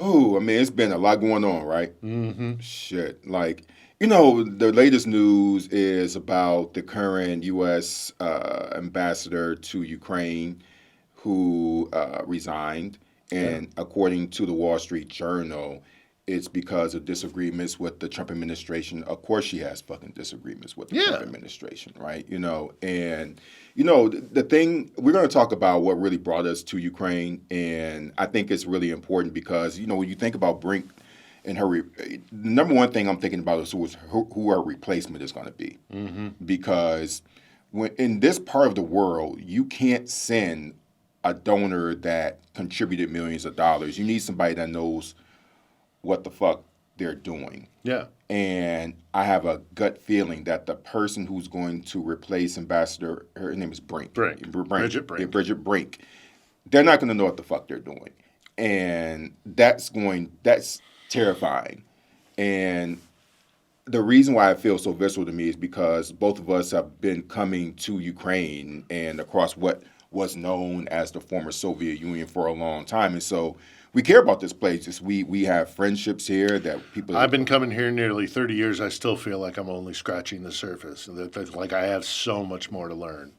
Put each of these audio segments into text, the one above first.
Oh, I mean, it's been a lot going on, right? Mm-hmm. Shit. Like, the latest news is about the current U.S. Ambassador to Ukraine who resigned. Yeah. And according to the Wall Street Journal, it's because of disagreements with the Trump administration. Of course, she has fucking disagreements with the Trump Yeah. administration, right? And the thing we're going to talk about what really brought us to Ukraine, and I think it's really important because when you think about Brink and the number one thing I'm thinking about is who her replacement is going to be, Mm-hmm. because when in this part of the world you can't send a donor that contributed millions of dollars. You need somebody that knows what the fuck they're doing. Yeah. And I have a gut feeling that the person who's going to replace Ambassador, her name is Brink. Bridget Brink. Yeah, Bridget Brink. They're not going to know what the fuck they're doing. And that's terrifying. And the reason why it feels so visceral to me is because both of us have been coming to Ukraine and across what was known as the former Soviet Union for a long time. And so we care about this place. We have friendships here that people. I've been coming here nearly 30 years. I still feel like I'm only scratching the surface. Like I have so much more to learn.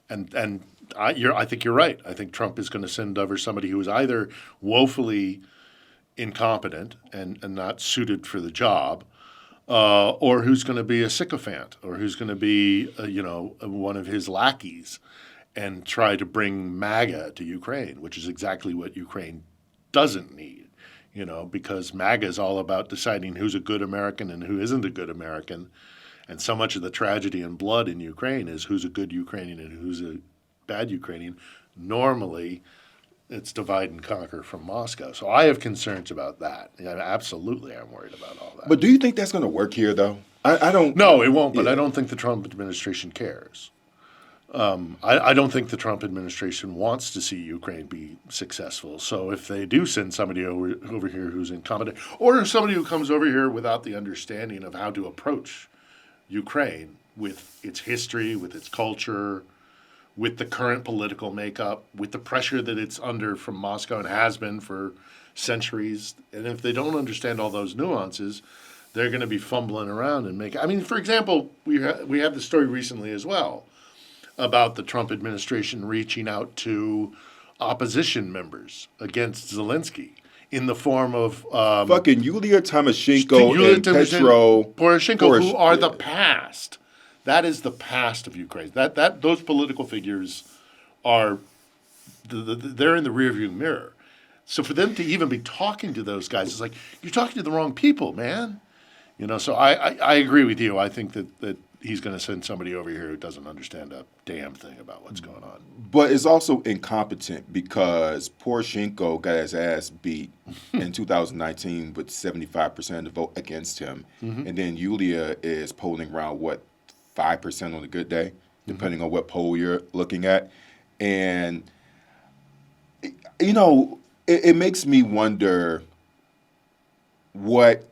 And I think you're right. I think Trump is going to send over somebody who is either woefully incompetent and not suited for the job, or who's going to be a sycophant, or who's going to be one of his lackeys and try to bring MAGA to Ukraine, which is exactly what Ukraine doesn't need, because MAGA is all about deciding who's a good American and who isn't a good American. And so much of the tragedy and blood in Ukraine is who's a good Ukrainian and who's a bad Ukrainian. Normally, it's divide and conquer from Moscow. So I have concerns about that. Yeah, absolutely, I'm worried about all that. But do you think that's going to work here, though? I don't. No, it won't. But Yeah. I don't think the Trump administration cares. I don't think the Trump administration wants to see Ukraine be successful. So if they do send somebody over here who's incompetent, or somebody who comes over here without the understanding of how to approach Ukraine with its history, with its culture, with the current political makeup, with the pressure that it's under from Moscow and has been for centuries, and if they don't understand all those nuances, they're going to be fumbling around and make. I mean, for example, we had the story recently as well about the Trump administration reaching out to opposition members against Zelensky in the form of fucking Yulia Tymoshenko and Petro Poroshenko, who are the past. That is the past of Ukraine. That those political figures are they're in the rearview mirror. So for them to even be talking to those guys, it's like you're talking to the wrong people, man. So I agree with you. I think that he's going to send somebody over here who doesn't understand a damn thing about what's going on. But it's also incompetent because Poroshenko got his ass beat in 2019 with 75% of the vote against him. Mm-hmm. And then Yulia is polling around, 5% on a good day, depending on what poll you're looking at. And, it makes me wonder what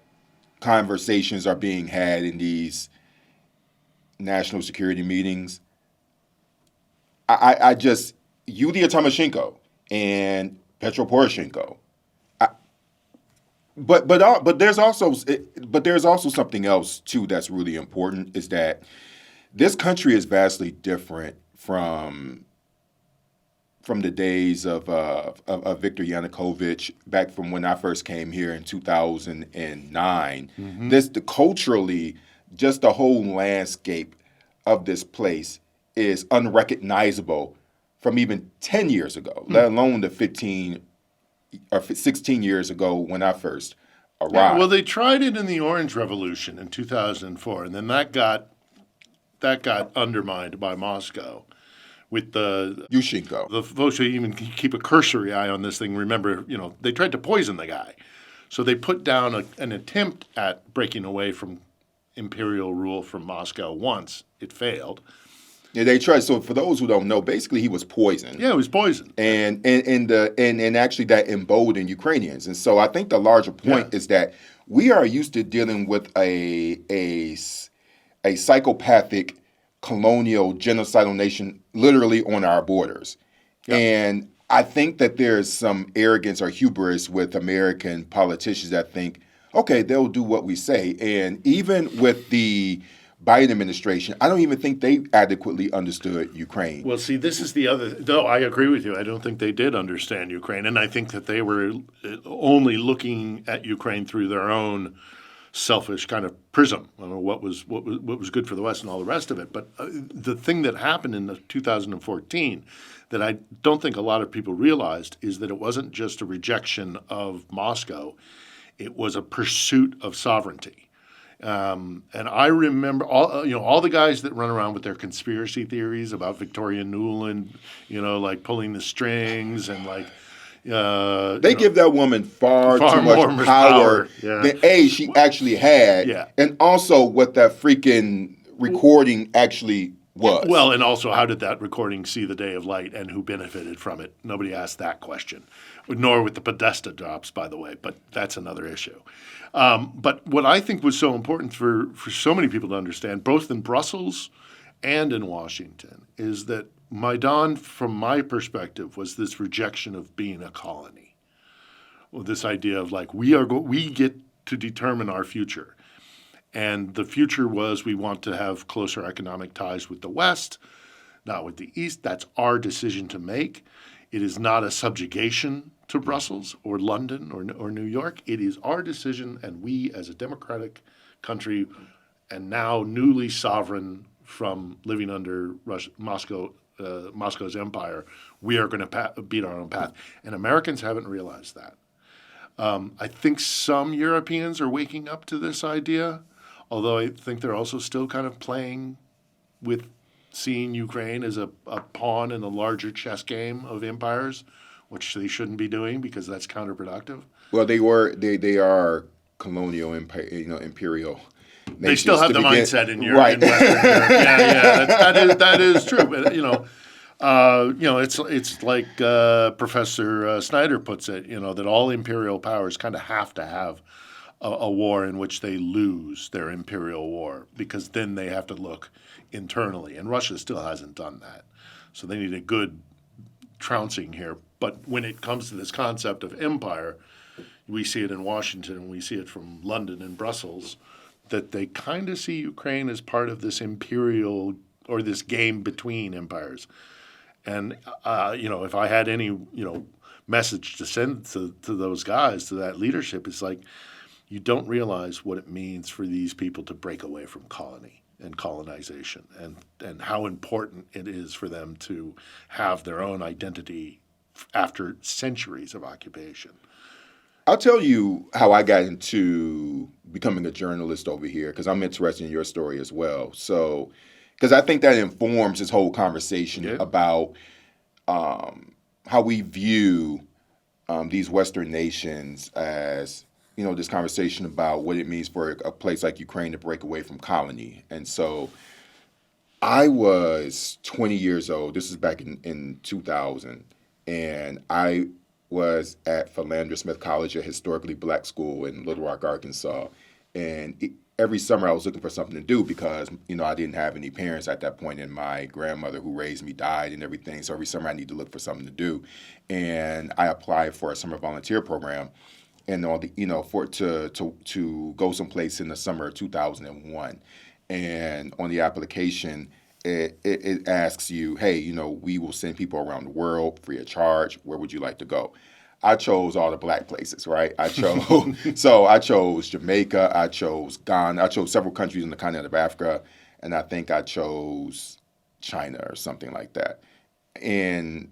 conversations are being had in these national security meetings. I just Yulia Tymoshenko and Petro Poroshenko. But there's also something else too that's really important, is that this country is vastly different from the days of Viktor Yanukovych, back from when I first came here in 2009. Mm-hmm. Culturally, just the whole landscape of this place is unrecognizable from even 10 years ago, let alone the 15 or 16 years ago when I first arrived. Yeah, well, they tried it in the Orange Revolution in 2004, and then that got undermined by Moscow with the Yushchenko. The folks who even keep a cursory eye on this thing, remember, they tried to poison the guy. So they put down an attempt at breaking away from imperial rule from Moscow once. It failed. Yeah, they tried. So for those who don't know, basically he was poisoned. Yeah, he was poisoned. And actually that emboldened Ukrainians. And so I think the larger point is that we are used to dealing with a psychopathic colonial genocidal nation literally on our borders. Yeah. And I think that there's some arrogance or hubris with American politicians that think, okay, they'll do what we say. And even with the Biden administration, I don't even think they adequately understood Ukraine. Well, see, this is the other. No, I agree with you. I don't think they did understand Ukraine, and I think that they were only looking at Ukraine through their own selfish kind of prism. I don't know what was good for the West and all the rest of it. But the thing that happened in 2014 that I don't think a lot of people realized is that it wasn't just a rejection of Moscow; it was a pursuit of sovereignty. And I remember all the guys that run around with their conspiracy theories about Victoria Nuland, like pulling the strings and like. They give that woman far too more much power yeah. than she actually had, Yeah. and also what that freaking recording actually was. Well, and also how did that recording see the day of light, and who benefited from it? Nobody asked that question, nor with the Podesta drops, by the way. But that's another issue. But what I think was so important for so many people to understand, both in Brussels and in Washington, is that Maidan, from my perspective, was this rejection of being a colony. Well, this idea of like we get to determine our future. And the future was we want to have closer economic ties with the West, not with the East. That's our decision to make. It is not a subjugation to Brussels or London or New York. It is our decision, and we as a democratic country and now newly sovereign from living under Moscow's empire, we are going to beat our own path. And Americans haven't realized that. I think some Europeans are waking up to this idea, although I think they're also still kind of playing with seeing Ukraine as a pawn in a larger chess game of empires, which they shouldn't be doing because that's counterproductive. Well, they are colonial imperial. They still have the mindset in Europe, right? In Western Europe. Yeah, that is true. But it's like Professor Snyder puts it. That all imperial powers kind of have to have a war in which they lose their imperial war, because then they have to look internally, and Russia still hasn't done that. So they need a good trouncing here. But when it comes to this concept of empire, we see it in Washington, and we see it from London and Brussels, that they kind of see Ukraine as part of this imperial or this game between empires. And if I had any message to send to those guys, to that leadership, it's like, you don't realize what it means for these people to break away from colony and colonization, and how important it is for them to have their own identity after centuries of occupation. I'll tell you how I got into becoming a journalist over here, because I'm interested in your story as well. So, because I think that informs this whole conversation about how we view these Western nations as, this conversation about what it means for a place like Ukraine to break away from colony. And so I was 20 years old. This is back in 2000. And I was at Philander Smith College, a historically black school in Little Rock, Arkansas. And every summer I was looking for something to do because, I didn't have any parents at that point, and my grandmother who raised me died and everything. So every summer I need to look for something to do. And I applied for a summer volunteer program, and to go someplace in the summer of 2001. And on the application, it asks you, hey, we will send people around the world free of charge. Where would you like to go? I chose all the black places, right? I chose Jamaica, I chose Ghana, I chose several countries in the continent of Africa, and I think I chose China or something like that. And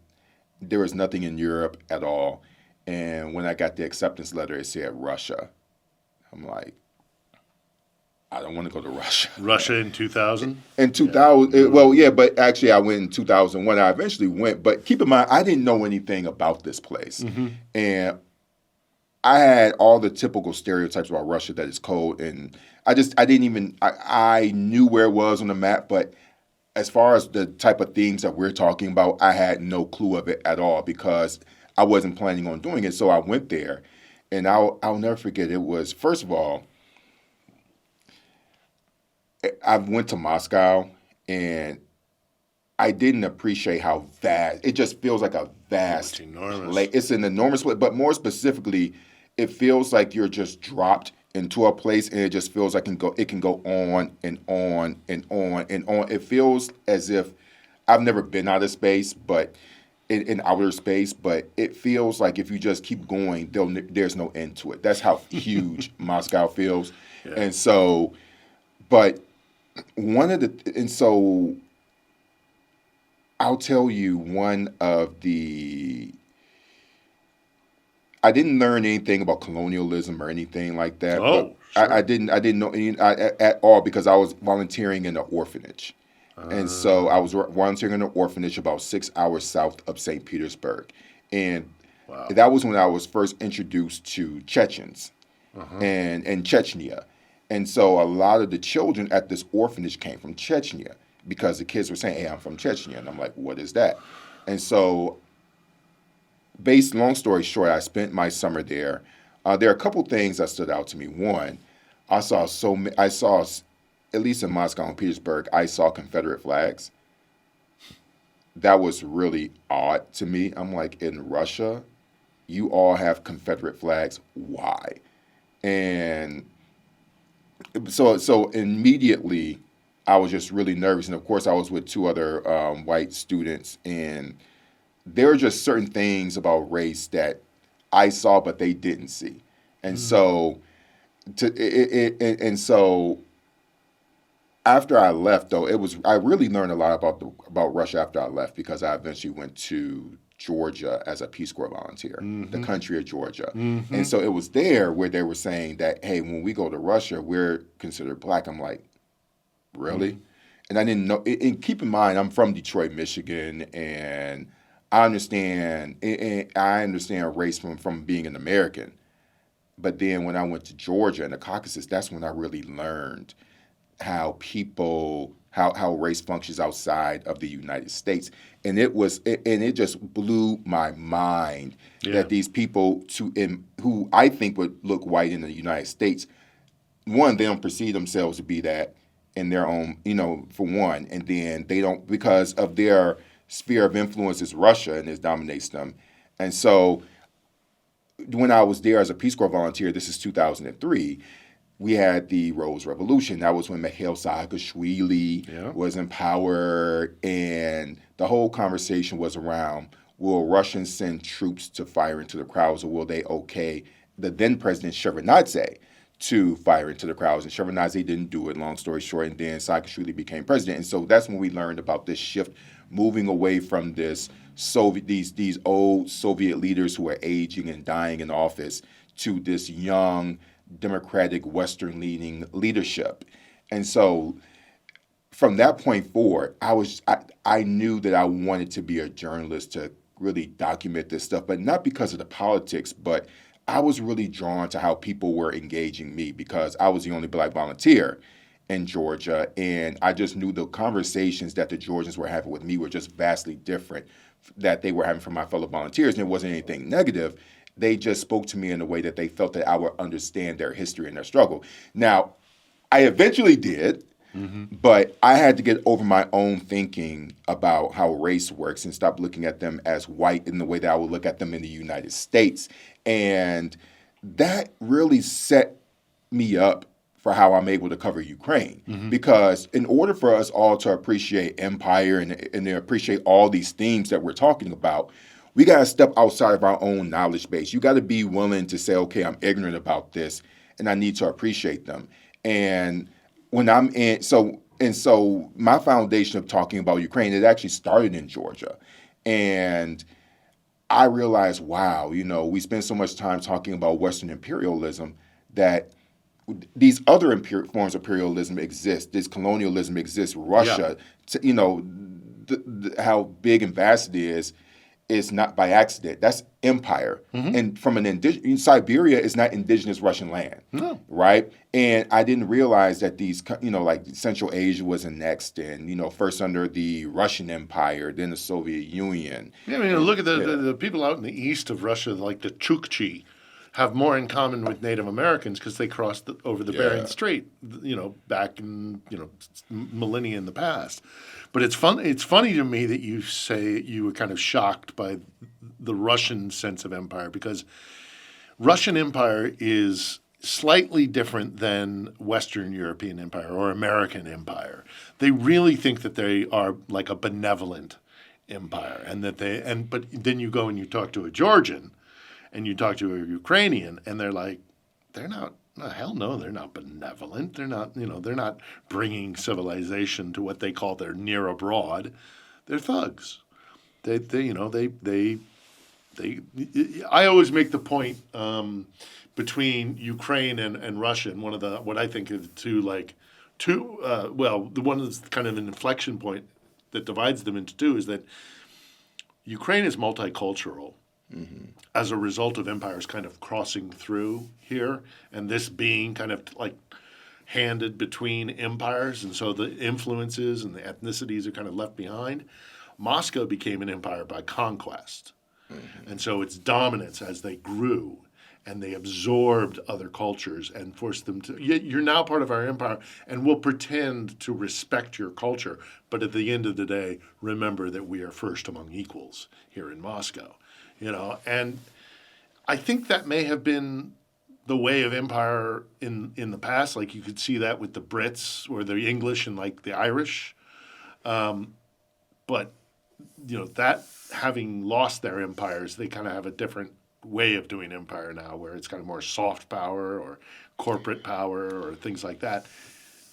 there was nothing in Europe at all. And when I got the acceptance letter, it said Russia. I'm like, I don't want to go to Russia. Russia in 2000? In 2000, but actually I went in 2001. I eventually went, but keep in mind, I didn't know anything about this place. Mm-hmm. And I had all the typical stereotypes about Russia, that it's cold, and I knew where it was on the map, but as far as the type of things that we're talking about, I had no clue of it at all because I wasn't planning on doing it. So I went there, and I'll never forget. It was, first of all, I went to Moscow, and I didn't appreciate how vast. It just feels like a vast It's enormous. place. It's an enormous place, but more specifically, it feels like you're just dropped into a place, and it just feels like it can go on and on and on and on. It feels as if I've never been out of space, but in outer space, but it feels like if you just keep going, there's no end to it. That's how huge Moscow feels, Yeah. and so, but and so I'll tell you one of the. I didn't learn anything about colonialism or anything like that, but Oh, sure. I didn't know at all because I was volunteering in an orphanage, and so I was volunteering in an orphanage about 6 hours south of St. Petersburg, and Wow. that was when I was first introduced to Chechens and Chechnya, and so a lot of the children at this orphanage came from Chechnya because the kids were saying, "Hey, I'm from Chechnya," and I'm like, "What is that?" And so long story short, I spent my summer there. There are a couple things that stood out to me. One, I saw, at least in Moscow and Petersburg, I saw Confederate flags. That was really odd to me. I'm like, in Russia, you all have Confederate flags. Why? And so immediately, I was just really nervous. And of course, I was with two other white students, and there are just certain things about race that I saw, but they didn't see, and so and so after I left, though, I really learned a lot about Russia after I left because I eventually went to Georgia as a Peace Corps volunteer, the country of Georgia, and so it was there where they were saying that, hey, when we go to Russia, we're considered black. I'm like, really? And I didn't know. And keep in mind, I'm from Detroit, Michigan, and I understand race from being an American, but then when I went to Georgia and the Caucasus, that's when I really learned how race functions outside of the United States, and it just blew my mind that these people who I think would look white in the United States, one, they don't perceive themselves to be that in their own, for one, and then they don't because of their sphere of influence is Russia and it dominates them. And so when I was there as a Peace Corps volunteer, this is 2003, we had the Rose Revolution. That was when Mikhail Saakashvili was in power, and the whole conversation was around, will Russians send troops to fire into the crowds, or will they okay the then President Shevardnadze to fire into the crowds? And Shevardnadze didn't do it, long story short, and then Saakashvili became president. And so that's when we learned about this shift moving away from these old Soviet leaders who are aging and dying in office to this young, democratic, Western-leaning leadership. And so from that point forward, I knew that I wanted to be a journalist to really document this stuff, but not because of the politics, but I was really drawn to how people were engaging me because I was the only black volunteer in Georgia, and I just knew the conversations that the Georgians were having with me were just vastly different that they were having from my fellow volunteers, and it wasn't anything negative. They just spoke to me in a way that they felt that I would understand their history and their struggle. Now, I eventually did, but I had to get over my own thinking about how race works and stop looking at them as white in the way that I would look at them in the United States. And that really set me up for how I'm able to cover Ukraine. Because in order for us all to appreciate empire and to appreciate all these themes that we're talking about, we got to step outside of our own knowledge base. You got to be willing to say, okay, I'm ignorant about this and I need to appreciate them. And when I'm in, so my foundation of talking about Ukraine, it actually started in Georgia. And I realized, wow, we spend so much time talking about Western imperialism that these other forms of imperialism exist. This colonialism exists. Russia, how big and vast it is not by accident. That's empire. And from Siberia is not indigenous Russian land, right? And I didn't realize that these, like Central Asia was annexed and, first under the Russian Empire, then the Soviet Union. Yeah, I mean, look at the people out in the east of Russia, like the Chukchi. have more in common with Native Americans because they crossed over the Bering Yeah. Strait, back in millennia in the past. But it's fun. It's funny to me that you say you were kind of shocked by the Russian sense of empire, because Russian empire is slightly different than Western European empire or American empire. They really think that they are like a benevolent empire, and but then you go and you talk to a Georgian and you talk to a Ukrainian, and they're like, they're not. No, hell no, they're not benevolent. They're not, they're not bringing civilization to what they call their near abroad. They're thugs. They. I always make the point between Ukraine and Russia, and one of what I think is the one that's kind of an inflection point that divides them into two is that Ukraine is multicultural as a result of empires kind of crossing through here, and this being kind of like handed between empires, and so the influences and the ethnicities are kind of left behind. Moscow became an empire by conquest, and so its dominance as they grew and they absorbed other cultures and forced them to, you're now part of our empire and we'll pretend to respect your culture, but at the end of the day, remember that we are first among equals here in Moscow. And I think that may have been the way of empire in the past. Like you could see that with the Brits or the English and like the Irish. But, that having lost their empires, they kind of have a different way of doing empire now, where it's kind of more soft power or corporate power or things like that.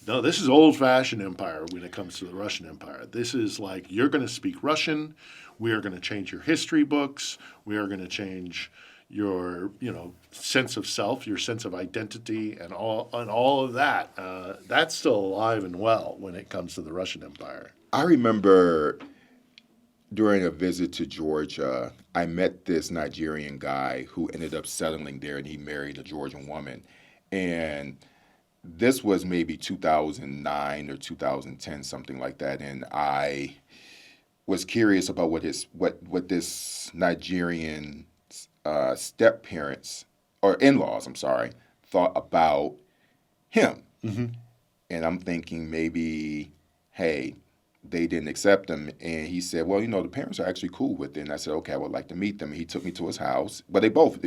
No, this is old-fashioned empire when it comes to the Russian Empire. This is like, you're going to speak Russian. We are going to change your history books. We are going to change your, sense of self, your sense of identity, and all of that. That's still alive and well when it comes to the Russian Empire. I remember during a visit to Georgia, I met this Nigerian guy who ended up settling there, and he married a Georgian woman. And this was maybe 2009 or 2010, something like that. And I was curious about what this Nigerian step parents or in-laws, I'm sorry, thought about him. Mm-hmm. And I'm thinking maybe, hey, they didn't accept him. And he said, well, the parents are actually cool with it. And I said, okay, I would like to meet them. And he took me to his house. But they both took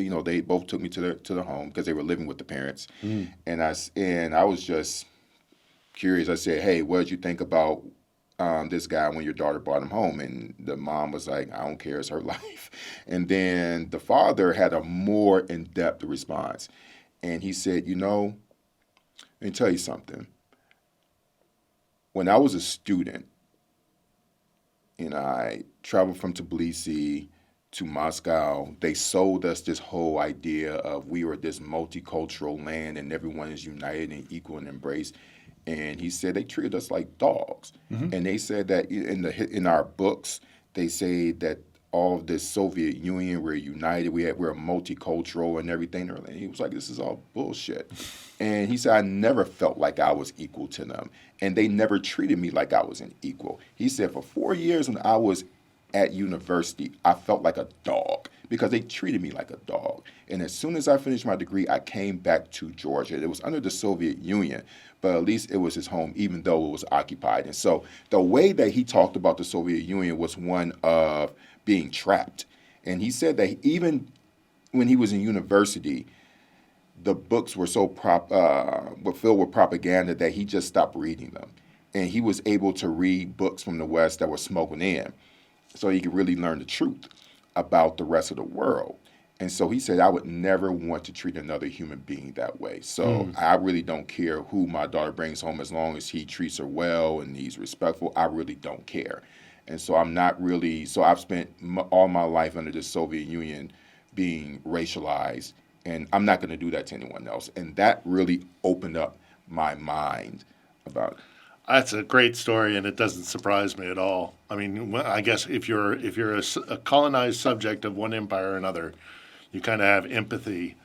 me to the home because they were living with the parents. Mm. And I was just curious. I said, hey, what did you think about this guy when your daughter brought him home? And the mom was like, I don't care, it's her life. And then the father had a more in-depth response. And he said, let me tell you something. When I was a student, and I traveled from Tbilisi to Moscow, they sold us this whole idea of we were this multicultural land and everyone is united and equal and embraced. And he said they treated us like dogs. Mm-hmm. And they said that in our books, they say that all of this Soviet Union, we're united, we're multicultural and everything. And he was like, this is all bullshit. And he said, I never felt like I was equal to them. And they never treated me like I was an equal. He said, for 4 years when I was at university, I felt like a dog because they treated me like a dog. And as soon as I finished my degree, I came back to Georgia. It was under the Soviet Union, but at least it was his home, even though it was occupied. And so the way that he talked about the Soviet Union was one of being trapped. And he said that even when he was in university, the books were were filled with propaganda that he just stopped reading them. And he was able to read books from the West that were smoking in so he could really learn the truth about the rest of the world. And so he said, I would never want to treat another human being that way. So I really don't care who my daughter brings home as long as he treats her well and he's respectful. I really don't care. And so I've spent all my life under the Soviet Union being racialized, and I'm not going to do that to anyone else. And that really opened up my mind about it. That's a great story, and it doesn't surprise me at all. I mean, I guess if you're a colonized subject of one empire or another, you kind of have empathy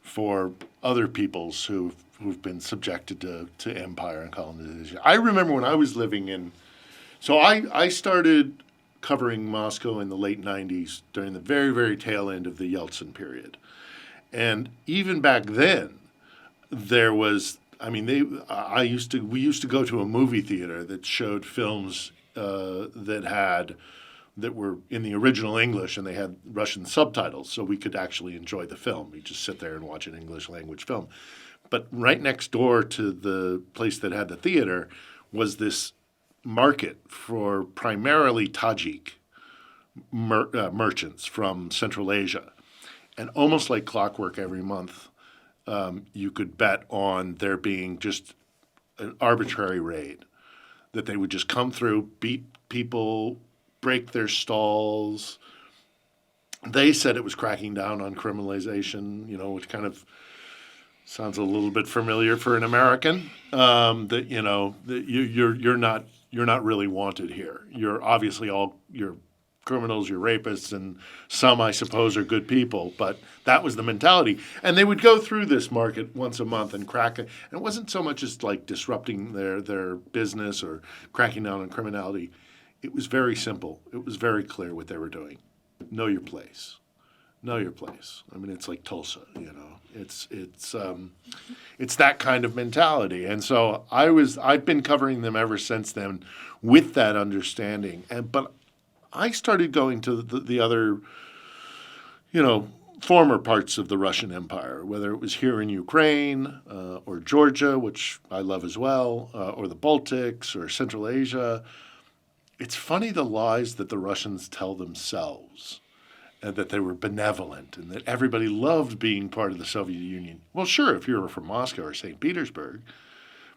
for other peoples who've been subjected to empire and colonization. I remember when I was living in, so I started covering Moscow in the late 90s during the very, very tail end of the Yeltsin period. And even back then, there was. I mean, we used to go to a movie theater that showed films that were in the original English, and they had Russian subtitles, so we could actually enjoy the film. We just sit there and watch an English language film. But right next door to the place that had the theater was this market for primarily Tajik merchants from Central Asia. And almost like clockwork every month, you could bet on there being just an arbitrary raid, that they would just come through, beat people, break their stalls. They said it was cracking down on criminalization, which kind of sounds a little bit familiar for an American. That you're not really wanted here. You're obviously you're criminals, you're rapists, and some, I suppose, are good people. But that was the mentality. And they would go through this market once a month and crack it. And it wasn't so much as like disrupting their business or cracking down on criminality. It was very simple. It was very clear what they were doing. Know your place. Know your place. I mean, it's like Tulsa, It's that kind of mentality. And so I've been covering them ever since then with that understanding. But I started going to the other, former parts of the Russian Empire, whether it was here in Ukraine or Georgia, which I love as well, or the Baltics or Central Asia. It's funny the lies that the Russians tell themselves, and that they were benevolent and that everybody loved being part of the Soviet Union. Well, sure, if you were from Moscow or St. Petersburg,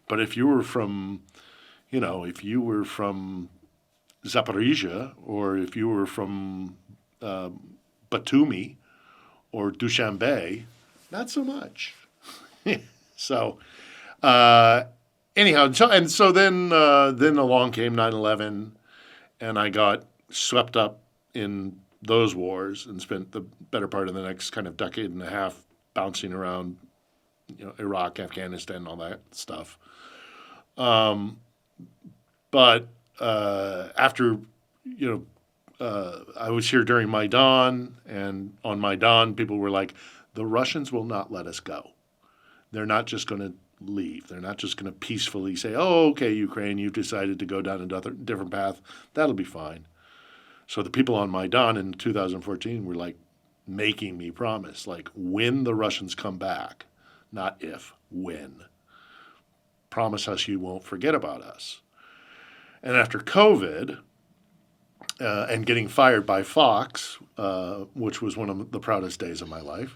but if you were from Zaporizhia, or if you were from Batumi or Dushanbe, not so much. So anyhow, so then along came 9/11, and I got swept up in those wars and spent the better part of the next kind of decade and a half bouncing around, Iraq, Afghanistan, all that stuff. But after, I was here during Maidan, and on Maidan, people were like, the Russians will not let us go. They're not just going to leave. They're not just going to peacefully say, oh, okay, Ukraine, you've decided to go down a different path. That'll be fine. So the people on Maidan in 2014 were like making me promise, like, when the Russians come back, not if, when. Promise us you won't forget about us. And after COVID and getting fired by Fox, which was one of the proudest days of my life,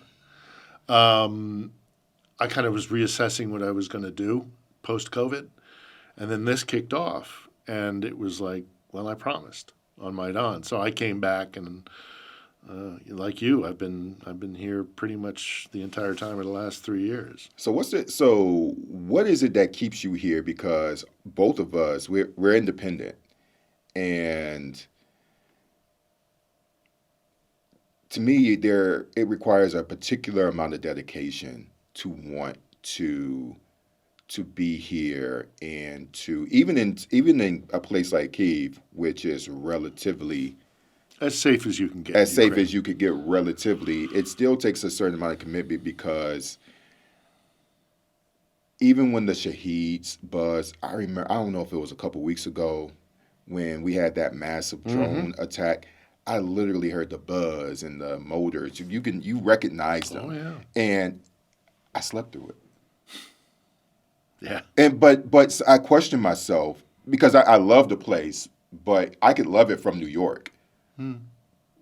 I kind of was reassessing what I was going to do post-COVID. And then this kicked off, and it was like, well, I promised on Maidan. So I came back, and like you, I've been here pretty much the entire time of the last 3 years. So what is it that keeps you here? Because both of us, we're independent, and to me, it requires a particular amount of dedication to want to be here, and to even in a place like Kyiv, which is relatively as safe as you can get. As safe as you could get relatively, it still takes a certain amount of commitment, because even when the Shaheeds buzz, I remember, I don't know if it was a couple weeks ago when we had that massive drone attack, I literally heard the buzz and the motors. You recognize them. Oh, yeah. And I slept through it. Yeah. But I question myself, because I love the place, but I could love it from New York.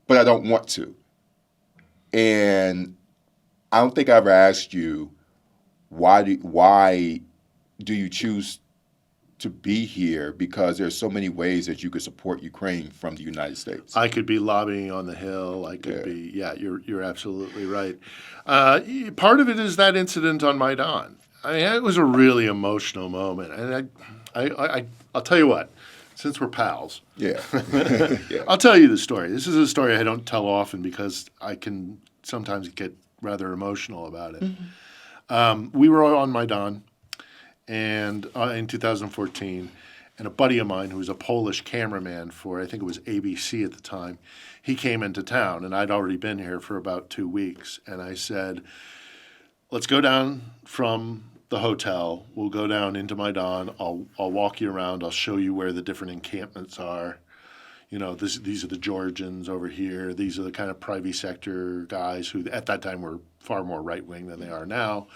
But I don't want to. And I don't think I ever asked you, why do you choose to be here? Because there's so many ways that you could support Ukraine from the United States. I could be lobbying on the Hill. I could be, you're absolutely right. Part of it is that incident on Maidan. I mean, it was a really emotional moment. And I'll tell you what, since we're pals, yeah. I'll tell you the story. This is a story I don't tell often because I can sometimes get rather emotional about it. We were on Maidan and in 2014, And a buddy of mine who was a Polish cameraman for, I think it was ABC at the time, he came into town, and I'd already been here for about 2 weeks. And I said, let's go down from the hotel. We'll go down into Maidan. I'll walk you around. I'll show you where the different encampments are. You know, these are the Georgians over here. These are the kind of private sector guys who at that time were far more right-wing than they are now.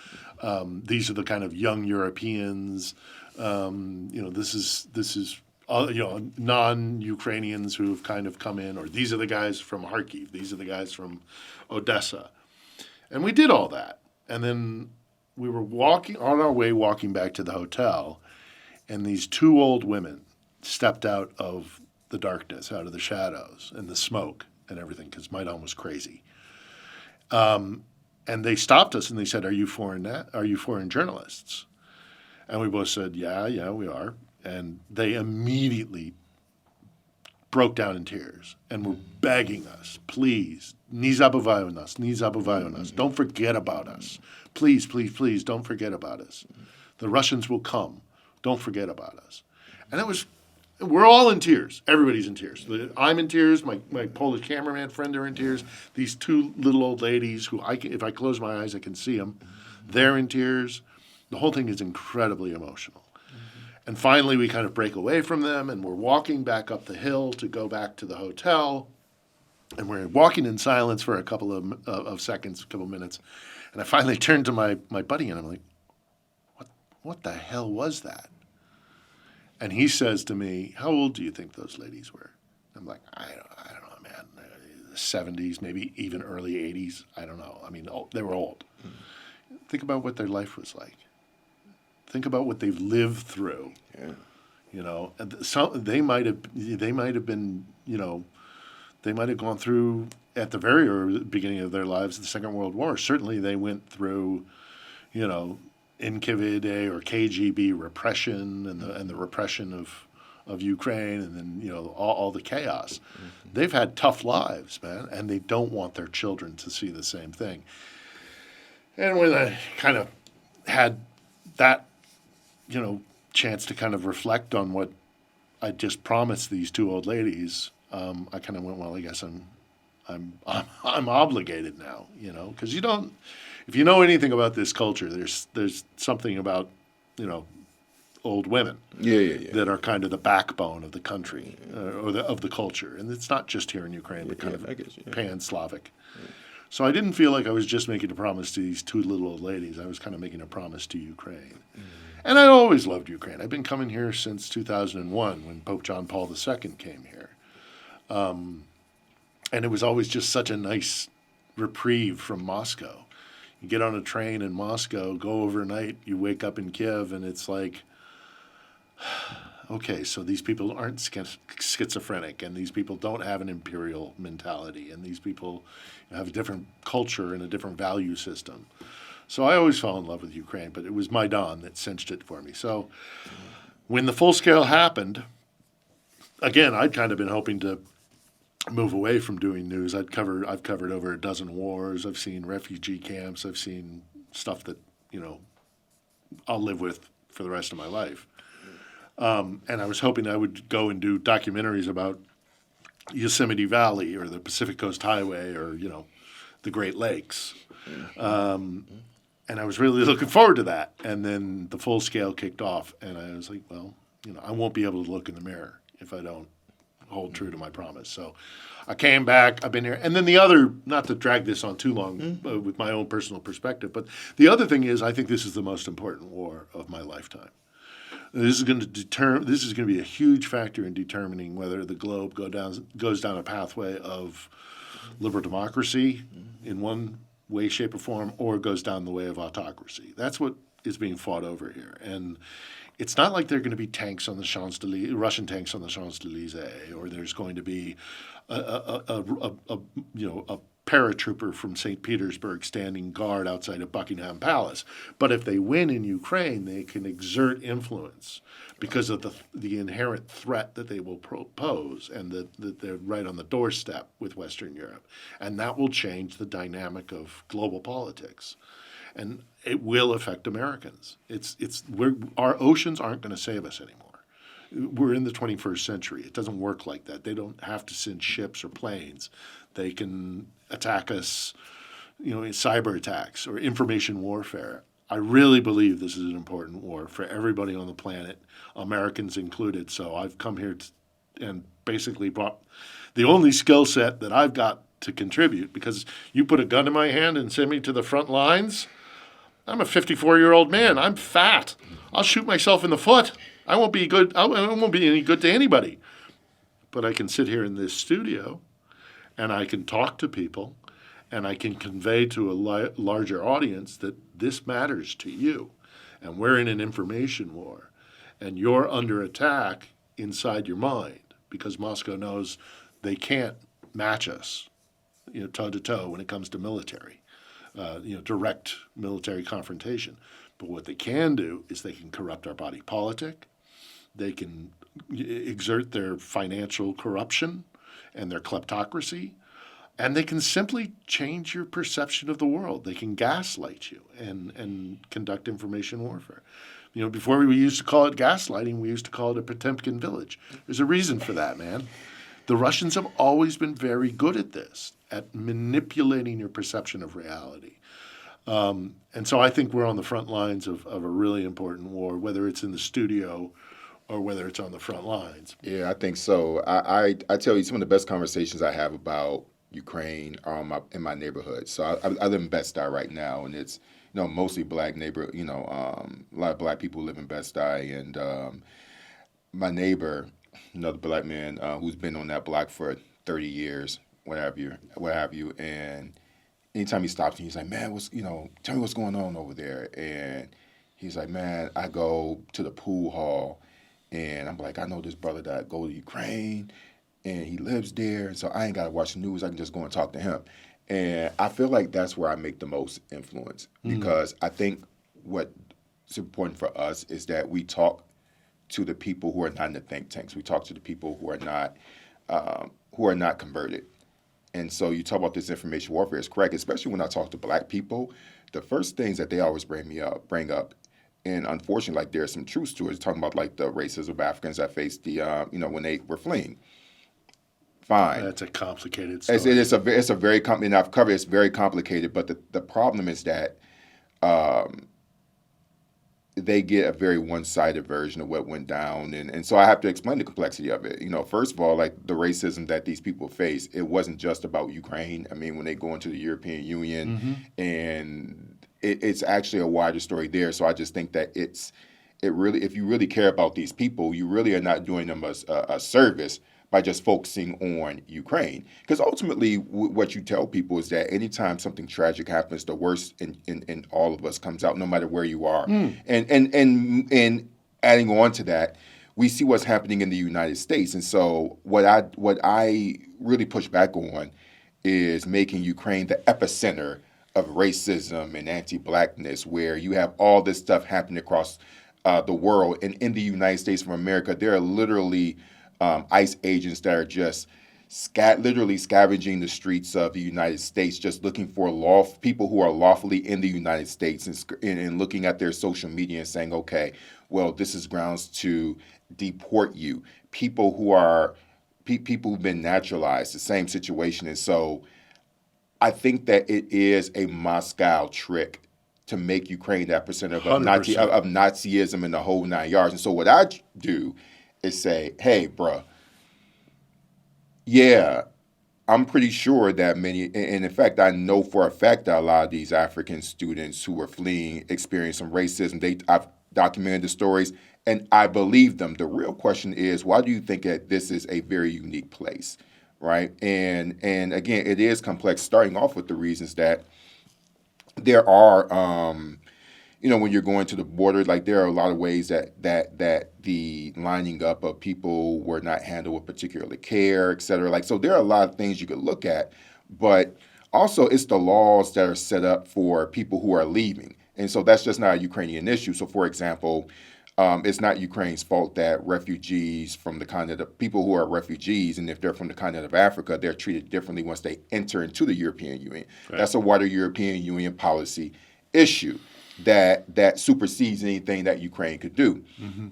These are the kind of young Europeans. This is non-Ukrainians who have kind of come in, or these are the guys from Kharkiv. These are the guys from Odessa. And we did all that. And then we were walking back to the hotel, and these two old women stepped out of the darkness, out of the shadows and the smoke and everything, because Maidan was crazy. And they stopped us and they said, "Are you foreign journalists?" And we both said, "Yeah, we are." And they immediately broke down in tears and were begging us, "Please, nie zabawają nas, don't forget about us. Please, please, please, don't forget about us. The Russians will come. Don't forget about us." And we're all in tears. Everybody's in tears. I'm in tears. My Polish cameraman friend are in tears. These two little old ladies who if I close my eyes, I can see them. They're in tears. The whole thing is incredibly emotional. And finally, we kind of break away from them, and we're walking back up the hill to go back to the hotel. And we're walking in silence for a couple of seconds, a couple of minutes. And I finally turned to my buddy, and I'm like, what the hell was that? And he says to me, "How old do you think those ladies were?" I'm like, I don't know, man. The 70s, maybe even early 80s. I don't know. I mean, they were old. Mm-hmm. Think about what their life was like. Think about what they've lived through. Yeah. You know, and they might have been, you know, they might have gone through at the very early beginning of their lives the Second World War. Certainly, they went through, you know, NKVD or KGB repression and the repression of Ukraine, and then, you know, all the chaos. Mm-hmm. They've had tough lives, man, and they don't want their children to see the same thing. And when I kind of had that, you know, chance to kind of reflect on what I just promised these two old ladies, I kind of went, well, I guess I'm obligated now, you know, because if you know anything about this culture, there's something about, you know, old women that are kind of the backbone of the country of the culture, and it's not just here in Ukraine, but kind of pan-Slavic. Yeah. So I didn't feel like I was just making a promise to these two little old ladies. I was kind of making a promise to Ukraine. Mm. And I always loved Ukraine. I've been coming here since 2001 when Pope John Paul II came here. And it was always just such a nice reprieve from Moscow. You get on a train in Moscow, go overnight, you wake up in Kiev, and it's like, okay, so these people aren't schizophrenic, and these people don't have an imperial mentality, and these people have a different culture and a different value system. So I always fell in love with Ukraine, but it was Maidan that cinched it for me. So when the full scale happened, again, I'd kind of been hoping to move away from doing news. I've covered over a dozen wars. I've seen refugee camps. I've seen stuff that, you know, I'll live with for the rest of my life. And I was hoping I would go and do documentaries about Yosemite Valley or the Pacific Coast Highway or, you know, the Great Lakes. And I was really looking forward to that. And then the full scale kicked off, and I was like, well, you know, I won't be able to look in the mirror if I don't hold true to my promise. So I came back. I've been here. And then the other, not to drag this on too long with my own personal perspective, but the other thing is I think this is the most important war of my lifetime. This is going to be a huge factor in determining whether the globe goes down a pathway of liberal democracy in one way, shape, or form, or goes down the way of autocracy. That's what is being fought over here. And it's not like there are going to be tanks on the Champs-Élysées, Russian tanks on the Champs-Élysées, or there's going to be a paratrooper from St. Petersburg standing guard outside of Buckingham Palace. But if they win in Ukraine, they can exert influence because of the inherent threat that they will pose, and that they're right on the doorstep with Western Europe. And that will change the dynamic of global politics. And it will affect Americans. Our oceans aren't going to save us anymore. We're in the 21st century. It doesn't work like that. They don't have to send ships or planes. They can attack us, in cyber attacks or information warfare. I really believe this is an important war for everybody on the planet, Americans included. So I've come here and basically brought the only skill set that I've got to contribute, because you put a gun in my hand and send me to the front lines. I'm a 54-year-old man. I'm fat. I'll shoot myself in the foot. I won't be good. I won't be any good to anybody. But I can sit here in this studio, and I can talk to people, and I can convey to a larger audience that this matters to you, and we're in an information war, and you're under attack inside your mind because Moscow knows they can't match us, toe to toe when it comes to military. Direct military confrontation. But what they can do is they can corrupt our body politic. They can exert their financial corruption and their kleptocracy. And they can simply change your perception of the world. They can gaslight you and conduct information warfare. Before we used to call it gaslighting, we used to call it a Potemkin village. There's a reason for that, man. The Russians have always been very good at this, at manipulating your perception of reality. And so I think we're on the front lines of a really important war, whether it's in the studio or whether it's on the front lines. Yeah, I think so. I tell you, some of the best conversations I have about Ukraine are in my neighborhood. So I live in Bed-Stuy right now, and it's mostly black neighbor. A lot of black people live in Bed-Stuy, and my neighbor, another black man who's been on that block for 30 years, what have you, and anytime he stops me, he's like, man, tell me what's going on over there. And he's like, man, I go to the pool hall, and I'm like, I know this brother that go to Ukraine, and he lives there, so I ain't got to watch the news. I can just go and talk to him. And I feel like that's where I make the most influence, because I think what's important for us is that we talk to the people who are not in the think tanks. We talk to the people who are not converted. And so you talk about this information warfare is correct, especially when I talk to black people. The first things that they always bring up, and unfortunately, like there's some truth to it, talking about like the racism of Africans that faced the, when they were fleeing. Fine. That's a complicated story. It's a very and I've covered. It's very complicated, but the problem is that they get a very one-sided version of what went down, and so I have to explain the complexity of it. First of all, like the racism that these people face, it wasn't just about Ukraine. I mean, when they go into the European Union, and it's actually a wider story there. So I just think that if you really care about these people, you really are not doing them a service by just focusing on Ukraine. Because ultimately, what you tell people is that anytime something tragic happens, the worst in all of us comes out, no matter where you are. And adding on to that, we see what's happening in the United States. And so what I really push back on is making Ukraine the epicenter of racism and anti-blackness, where you have all this stuff happening across the world. And in the United States of America, there are literally ICE agents that are just literally scavenging the streets of the United States, just looking for people who are lawfully in the United States, and looking at their social media and saying, okay, well, this is grounds to deport you. People who've been naturalized, the same situation. And so I think that it is a Moscow trick to make Ukraine that percent of Nazism and the whole 9 yards. And so what I do is say, hey, bruh, yeah, I'm pretty sure that many, and in fact, I know for a fact that a lot of these African students who were fleeing experienced some racism. I've documented the stories, and I believe them. The real question is, why do you think that this is a very unique place, right? And again, it is complex, starting off with the reasons that there are, when you're going to the border, like there are a lot of ways that the lining up of people were not handled with particular care, et cetera. Like, so there are a lot of things you could look at, but also it's the laws that are set up for people who are leaving. And so that's just not a Ukrainian issue. So for example, it's not Ukraine's fault that refugees from the continent of people who are refugees, and if they're from the continent of Africa, they're treated differently once they enter into the European Union. Right. That's a wider European Union policy issue. that supersedes anything that Ukraine could do.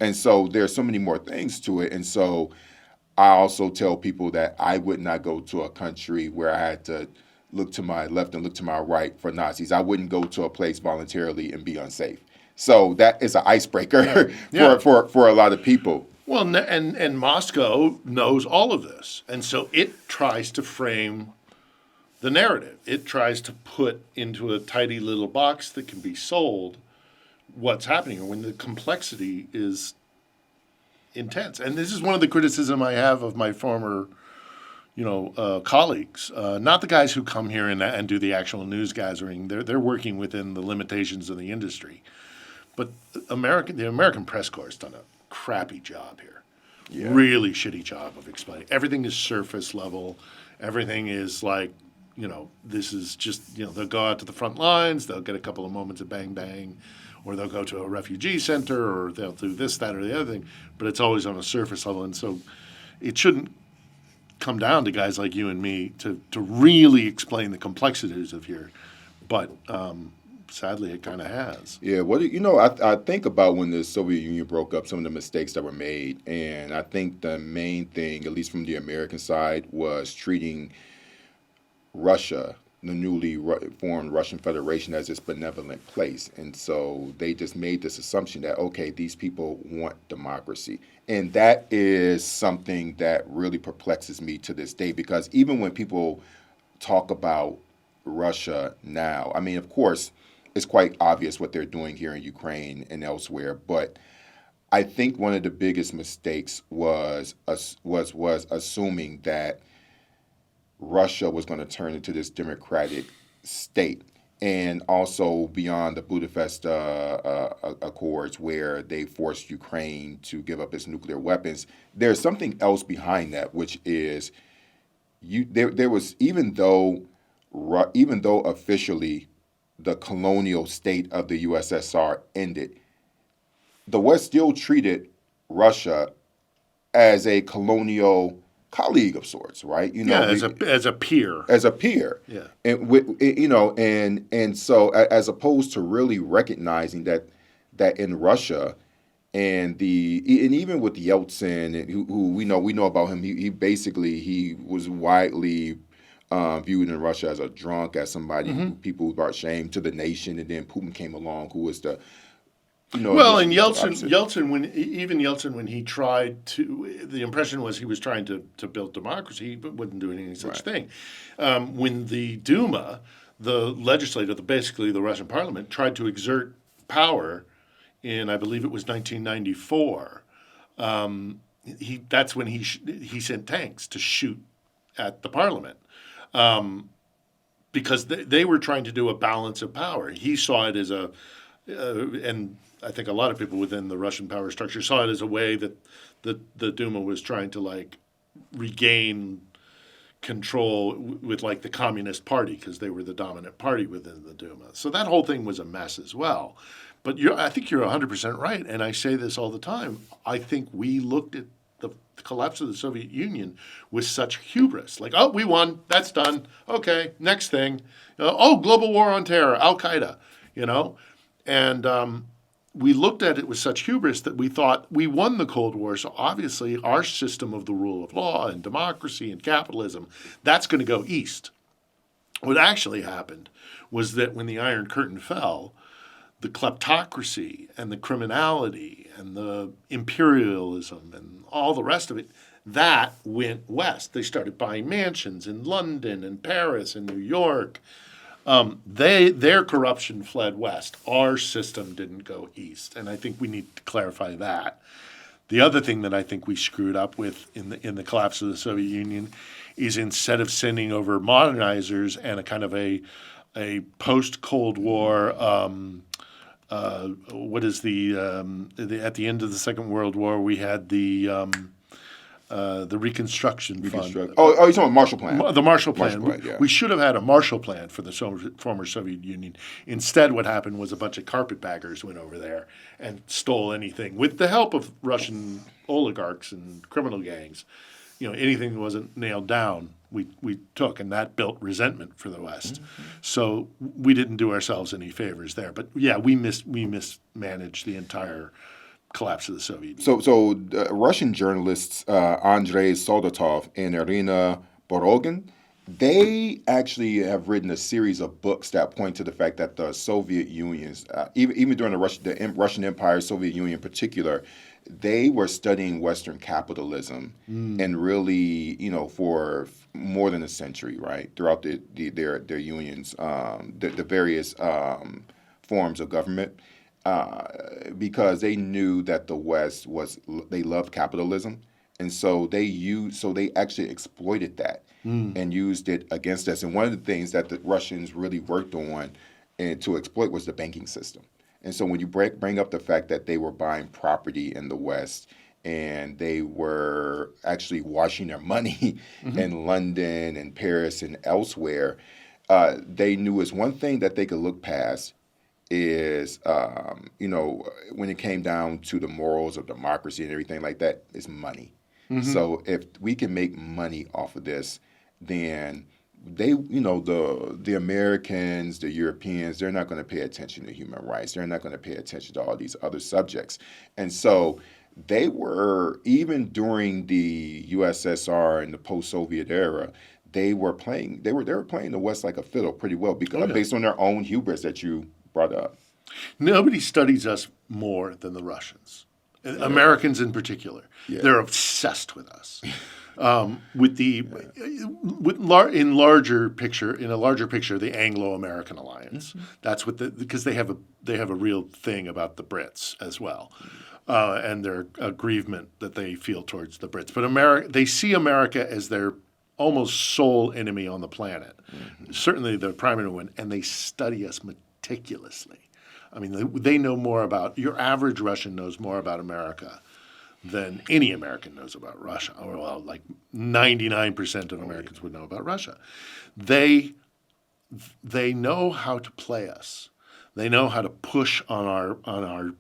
And so there's so many more things to it. And so I also tell people that I would not go to a country where I had to look to my left and look to my right for Nazis. I wouldn't go to a place voluntarily and be unsafe. So that is an icebreaker Yeah. for a lot of people. Well, and Moscow knows all of this, and so it tries to frame the narrative. It tries to put into a tidy little box that can be sold what's happening when the complexity is intense. And this is one of the criticism I have of my former, colleagues. Not the guys who come here and do the actual news gathering. They're working within the limitations of the industry. But the American press corps has done a crappy job here. Yeah. Really shitty job of explaining. Everything is surface level. Everything is like, this is just, they'll go out to the front lines, they'll get a couple of moments of bang bang, or they'll go to a refugee center, or they'll do this, that, or the other thing. But it's always on a surface level. And so it shouldn't come down to guys like you and me to really explain the complexities of here. But sadly, it kind of has. Yeah, I think about when the Soviet Union broke up, some of the mistakes that were made, and I think the main thing, at least from the American side, was treating Russia, the newly formed Russian Federation, as this benevolent place. And so they just made this assumption that, okay, these people want democracy. And that is something that really perplexes me to this day, because even when people talk about Russia now, I mean, of course, it's quite obvious what they're doing here in Ukraine and elsewhere, but I think one of the biggest mistakes was assuming that Russia was going to turn into this democratic state, and also beyond the Budapest Accords, where they forced Ukraine to give up its nuclear weapons. There's something else behind that, which is there was even though officially the colonial state of the USSR ended, the West still treated Russia as a colonial colleague of sorts, right? As a peer. As a peer. Yeah. And so as opposed to really recognizing that in Russia and even with Yeltsin, who we know about him, he was widely viewed in Russia as a drunk, as somebody who people brought shame to the nation, and then Putin came along, who was the and Yeltsin, when he tried to, the impression was he was trying to build democracy, but wasn't doing any such thing. When the Duma, the legislature, basically the Russian parliament, tried to exert power in, I believe it was 1994, that's when he sent tanks to shoot at the parliament. Because they were trying to do a balance of power. He saw it as and I think a lot of people within the Russian power structure saw it as a way that the Duma was trying to regain control with the Communist Party, because they were the dominant party within the Duma. So that whole thing was a mess as well. But I think you're 100% right, and I say this all the time. I think we looked at the collapse of the Soviet Union with such hubris. We won, that's done. Okay, next thing. Global war on terror, Al-Qaeda, And we looked at it with such hubris that we thought we won the Cold War, so obviously our system of the rule of law and democracy and capitalism, that's going to go east. What actually happened was that when the Iron Curtain fell, the kleptocracy and the criminality and the imperialism and all the rest of it, that went west. They started buying mansions in London and Paris and New York. Their corruption fled west. Our system didn't go east, and I think we need to clarify that. The other thing that I think we screwed up with in the collapse of the Soviet Union is, instead of sending over modernizers and a kind of a post-Cold War what is at the end of the Second World War, we had the Reconstruction Fund. Oh, you're talking about Marshall Plan. The Marshall Plan. Yeah. We should have had a Marshall Plan for the former Soviet Union. Instead, what happened was a bunch of carpetbaggers went over there and stole anything, with the help of Russian oligarchs and criminal gangs. Anything that wasn't nailed down we took, and that built resentment for the West. So we didn't do ourselves any favors there. But yeah, we mismanaged the entire collapse of the Soviet Union. So Russian journalists Andrei Soldatov and Irina Borogin, they actually have written a series of books that point to the fact that the Soviet Union's, even during the Russian Empire, Soviet Union in particular, they were studying Western capitalism and really, for more than a century, right, throughout their unions, the various forms of government, because they knew that the West they loved capitalism, and so they actually exploited that and used it against us. And one of the things that the Russians really worked on and to exploit was the banking system. And so when you bring up the fact that they were buying property in the West and they were actually washing their money in London and Paris and elsewhere, they knew as one thing that they could look past is, when it came down to the morals of democracy and everything like that, is money. So if we can make money off of this, then the Americans, the Europeans, they're not going to pay attention to human rights. They're not going to pay attention to all these other subjects. And so they were, even during the USSR and the post-Soviet era, they were playing the West like a fiddle pretty well because based on their own hubris that you brought up. Nobody studies us more than the Russians, Americans in particular. Yeah. They're obsessed with us. In a larger picture, the Anglo-American alliance. That's what because they have a real thing about the Brits as well, and their aggrievement that they feel towards the Brits. But they see America as their almost sole enemy on the planet, certainly the primary one, and they study us meticulously. I mean, they know more about, your average Russian knows more about America than any American knows about Russia. Well, like 99% of Americans would know about Russia. They know how to play us. They know how to push on our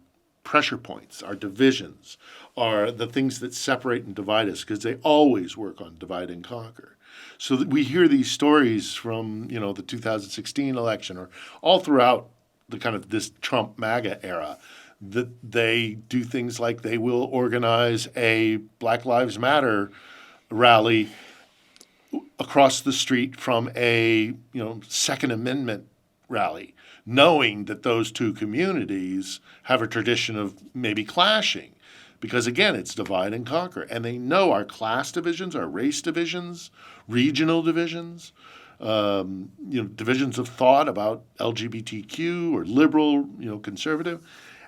pressure points, our divisions, the things that separate and divide us, because they always work on divide and conquer. So that we hear these stories from the 2016 election or all throughout the kind of this Trump MAGA era, that they do things like they will organize a Black Lives Matter rally across the street from a Second Amendment rally, knowing that those two communities have a tradition of maybe clashing. Because again, it's divide and conquer. And they know our class divisions, our race divisions, regional divisions, divisions of thought about LGBTQ or liberal, conservative,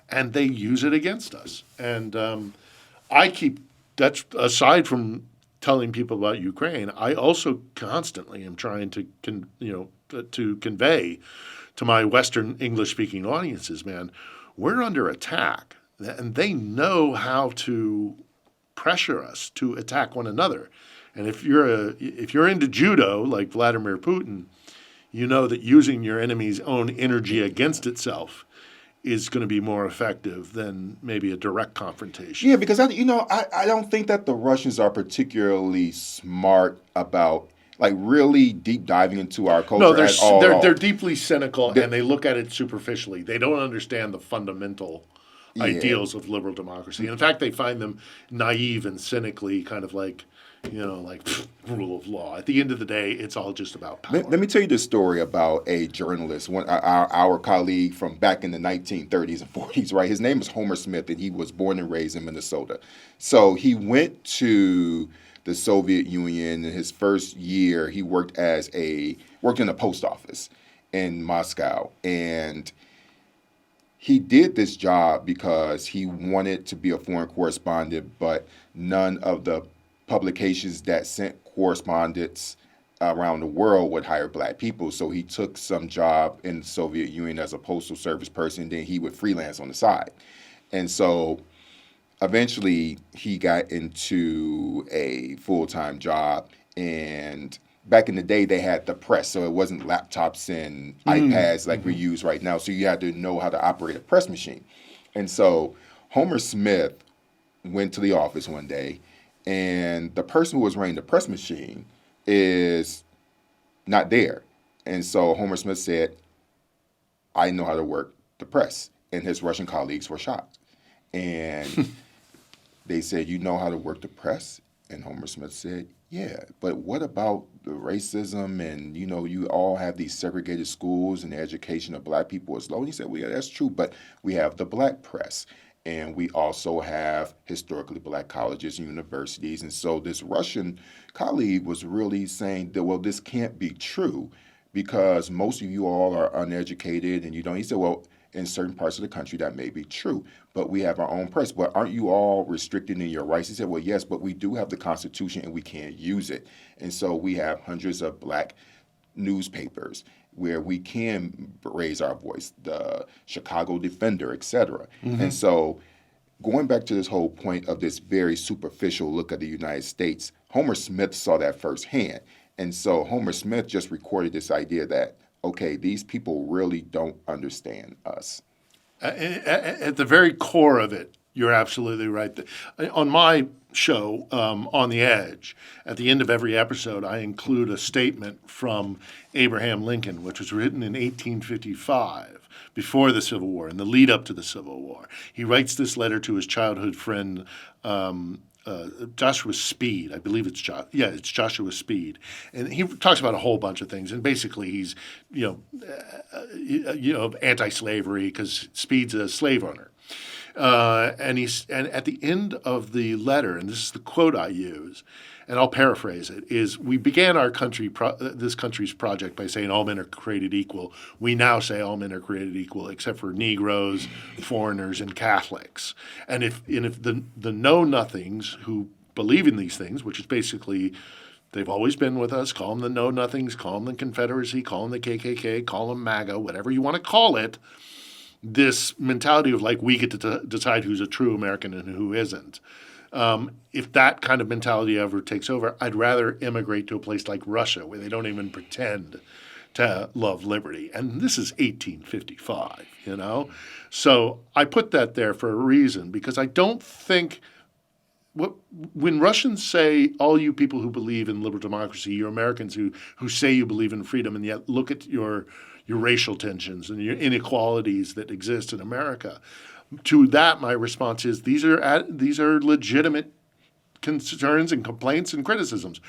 and they use it against us. And that's aside from telling people about Ukraine, I also constantly am trying to convey to my Western English-speaking audiences, man, we're under attack. And they know how to pressure us to attack one another. And if you're into judo like Vladimir Putin, you know that using your enemy's own energy against itself is going to be more effective than maybe a direct confrontation. Yeah, because I don't think that the Russians are particularly smart about really deep diving into our culture at all. They're deeply cynical and they look at it superficially. They don't understand the fundamental ideals of liberal democracy. In fact, they find them naive and cynically kind of rule of law. At the end of the day, it's all just about power. Let me tell you this story about a journalist, our colleague from back in the 1930s and 40s, right? His name is Homer Smith, and he was born and raised in Minnesota. So he went to the Soviet Union. In his first year, he worked in a post office in Moscow, and he did this job because he wanted to be a foreign correspondent, but none of the publications that sent correspondents around the world would hire black people. So he took some job in the Soviet Union as a postal service person, then he would freelance on the side. And so eventually he got into a full-time job, and back in the day, they had the press, so it wasn't laptops and iPads like we use right now. So you had to know how to operate a press machine. And so Homer Smith went to the office one day, and the person who was running the press machine is not there. And so Homer Smith said, I know how to work the press. And his Russian colleagues were shocked. And they said, you know how to work the press? And Homer Smith said, yeah, but what about the racism and, you all have these segregated schools and the education of black people is low? And he said, well, yeah, that's true, but we have the black press. And we also have historically black colleges and universities. And so this Russian colleague was really saying that, well, this can't be true because most of you all are uneducated and you don't. He said, well, in certain parts of the country that may be true, but we have our own press. But aren't you all restricted in your rights? He said, well, yes, but we do have the Constitution and we can't use it. And so we have hundreds of black newspapers where we can raise our voice, the Chicago Defender, et cetera. And so going back to this whole point of this very superficial look at the United States, Homer Smith saw that firsthand. And so Homer Smith just recorded this idea that, okay, these people really don't understand us. At the very core of it, you're absolutely right. On my show, On the Edge, at the end of every episode, I include a statement from Abraham Lincoln, which was written in 1855, before the Civil War, in the lead up to the Civil War. He writes this letter to his childhood friend, Joshua Speed. I believe it's it's Joshua Speed, and he talks about a whole bunch of things. And basically, he's anti-slavery because Speed's a slave owner. And at the end of the letter, and this is the quote I use, and I'll paraphrase it, is we began our this country's project by saying all men are created equal. We now say all men are created equal except for Negroes, foreigners, and Catholics. And if the know-nothings who believe in these things, which is basically they've always been with us, call them the know-nothings, call them the Confederacy, call them the KKK, call them MAGA, whatever you want to call it, this mentality of like we get to decide who's a true American and who isn't. If that kind of mentality ever takes over, I'd rather immigrate to a place like Russia where they don't even pretend to love liberty. And this is 1855, So I put that there for a reason because I don't think when Russians say, all you people who believe in liberal democracy, you're Americans who say you believe in freedom and yet look at your racial tensions and your inequalities that exist in America. To that, my response is these are legitimate concerns and complaints and criticisms.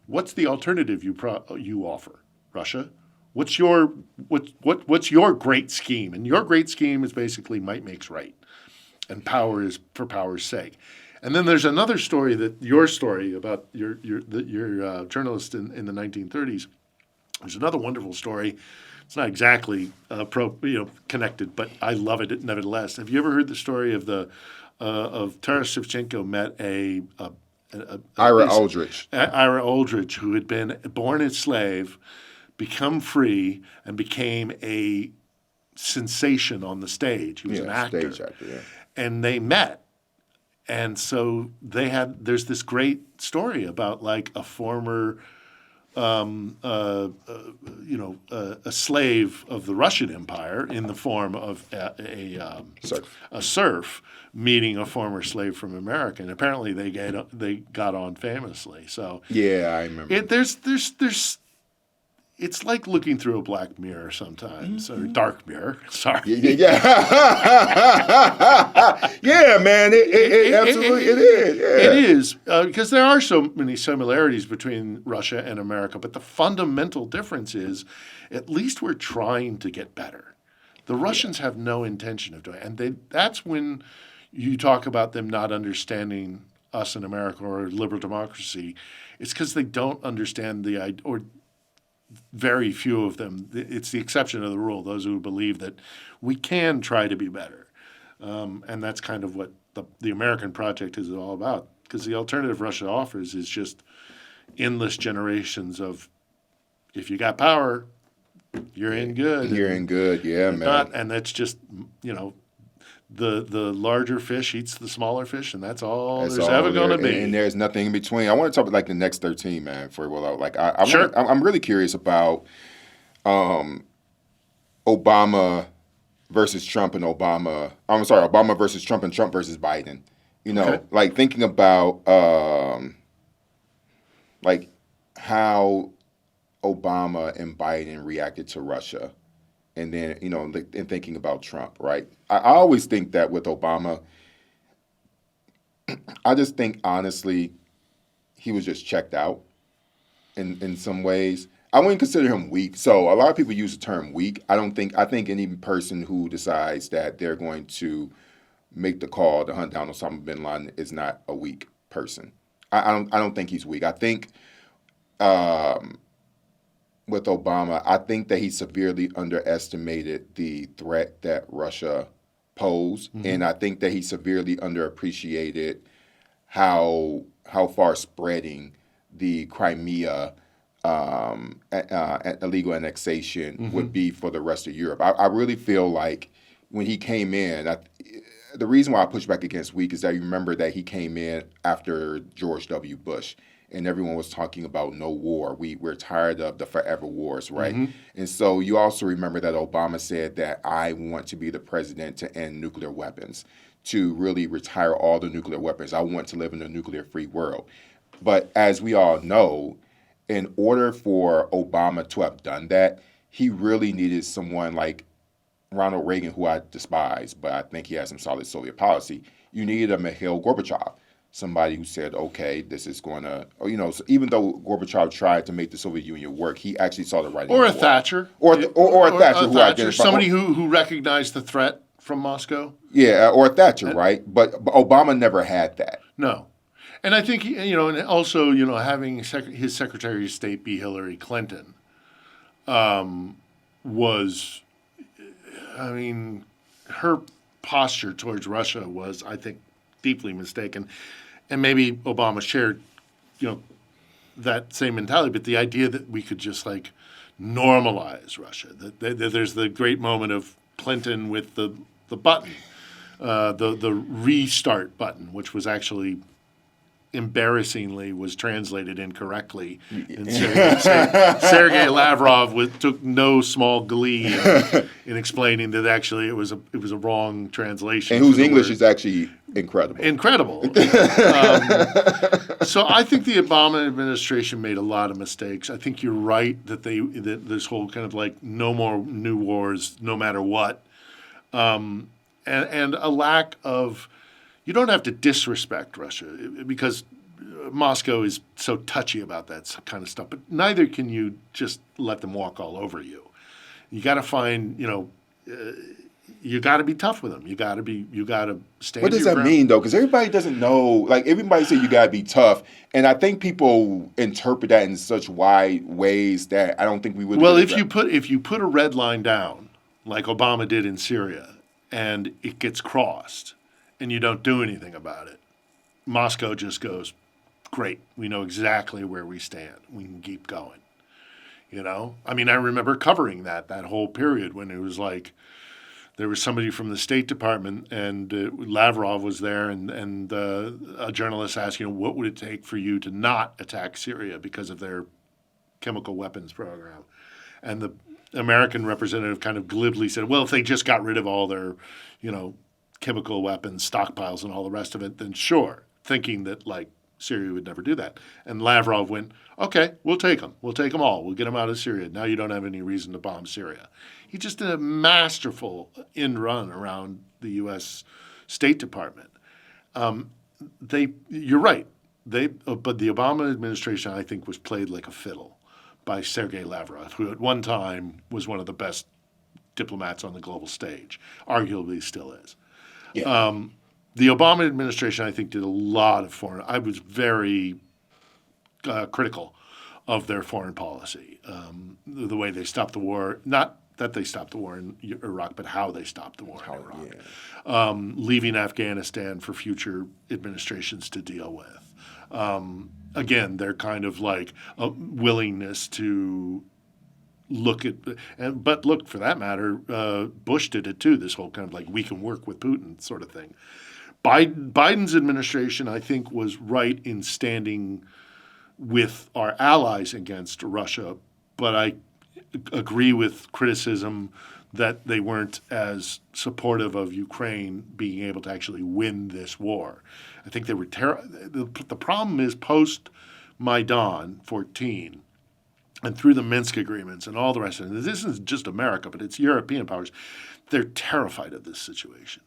What's the alternative you offer, Russia? What's your great scheme? And your great scheme is basically might makes right, and power is for power's sake. And then there's another story your story about your journalist in the 1930s. There's another wonderful story. It's not exactly connected, but I love it nevertheless. Have you ever heard the story of Taras Shevchenko met Ira Aldrich, who had been born a slave, become free, and became a sensation on the stage. He was an actor. Stage actor, yeah. And they met. And so there's this great story about like a former a slave of the Russian Empire in the form of a serf meeting a former slave from America, and apparently they got on famously. So yeah, I remember. It's like looking through a black mirror sometimes, or dark mirror. Sorry. Yeah. Yeah, man. It absolutely is. Yeah. It is because there are so many similarities between Russia and America, but the fundamental difference is, at least we're trying to get better. The Russians have no intention of doing it, and that's when you talk about them not understanding us in America or liberal democracy. It's because they don't understand or very few of them. It's the exception of the rule, those who believe that we can try to be better. And that's kind of what the American project is all about, because the alternative Russia offers is just endless generations of, if you got power, you're in good. You're in good, yeah, man. And that's just, the larger fish eats the smaller fish, and that's all there's ever going to be. And there's nothing in between. I want to talk about like the next 13, man. Sure. I'm really curious about Obama versus Trump and Obama versus Trump and Trump versus Biden. Like thinking about like how Obama and Biden reacted to Russia, and then in thinking about Trump, right? I always think that with Obama, I just think honestly, he was just checked out in some ways. I wouldn't consider him weak. So a lot of people use the term weak. I think any person who decides that they're going to make the call to hunt down Osama bin Laden is not a weak person. I don't think he's weak. I think with Obama, I think that he severely underestimated the threat that Russia posed, and I think that he severely underappreciated how far spreading the Crimea illegal annexation would be for the rest of Europe. I really feel like when he came in, the reason why I push back against weak is that you remember that he came in after George W. Bush, and everyone was talking about no war. We're tired of the forever wars, right? And so you also remember that Obama said that I want to be the president to end nuclear weapons, to really retire all the nuclear weapons. I want to live in a nuclear-free world. But as we all know, in order for Obama to have done that, he really needed someone like Ronald Reagan, who I despise, but I think he has some solid Soviet policy. You needed a Mikhail Gorbachev, somebody who said, okay, this is going to, so even though Gorbachev tried to make the Soviet Union work, he actually saw the writing. Or a Thatcher. Or a Thatcher who identified. Somebody who recognized the threat from Moscow. Yeah, or a Thatcher, right? But Obama never had that. No. And I think, and also, having his Secretary of State be Hillary Clinton was, her posture towards Russia was, I think, deeply mistaken. And maybe Obama shared, that same mentality, but the idea that we could just normalize Russia, that there's the great moment of Clinton with the button, the restart button, which was actually embarrassingly was translated incorrectly. And Sergei Lavrov took no small glee in explaining that actually it was a wrong translation. And whose English is actually incredible. Incredible. So I think the Obama administration made a lot of mistakes. I think you're right that this whole kind of no more new wars, no matter what, and a lack of. You don't have to disrespect Russia because Moscow is so touchy about that kind of stuff, but neither can you just let them walk all over you. You got to find, you got to be tough with them. You got to stand. What does that mean though? Because everybody doesn't know. Everybody say you got to be tough, and I think people interpret that in such wide ways that I don't think we would. Well, if you put a red line down, like Obama did in Syria, and it gets crossed, and you don't do anything about it, Moscow just goes, great, we know exactly where we stand. We can keep going. I remember covering that whole period when it was there was somebody from the State Department and Lavrov was there and a journalist asked, what would it take for you to not attack Syria because of their chemical weapons program? And the American representative kind of glibly said, well, if they just got rid of all their, chemical weapons stockpiles and all the rest of it, then sure, thinking that Syria would never do that. And Lavrov went, okay, we'll take them. We'll take them all. We'll get them out of Syria. Now you don't have any reason to bomb Syria. He just did a masterful end run around the U.S. State Department. You're right. But the Obama administration, I think, was played like a fiddle by Sergei Lavrov, who at one time was one of the best diplomats on the global stage, arguably still is. Yeah. The Obama administration, I think, did a lot of foreign. I was very critical of their foreign policy, the way they stopped the war. Not that they stopped the war in Iraq, but how they stopped the war in Iraq, leaving Afghanistan for future administrations to deal with. Again, their kind of a willingness to look at, but look, for that matter, Bush did it too, this whole kind of we can work with Putin sort of thing. Biden's administration, I think, was right in standing with our allies against Russia, but I agree with criticism that they weren't as supportive of Ukraine being able to actually win this war. I think they were the problem is Maidan 14 and through the Minsk agreements and all the rest of it, this isn't just America, but it's European powers, they're terrified of this situation.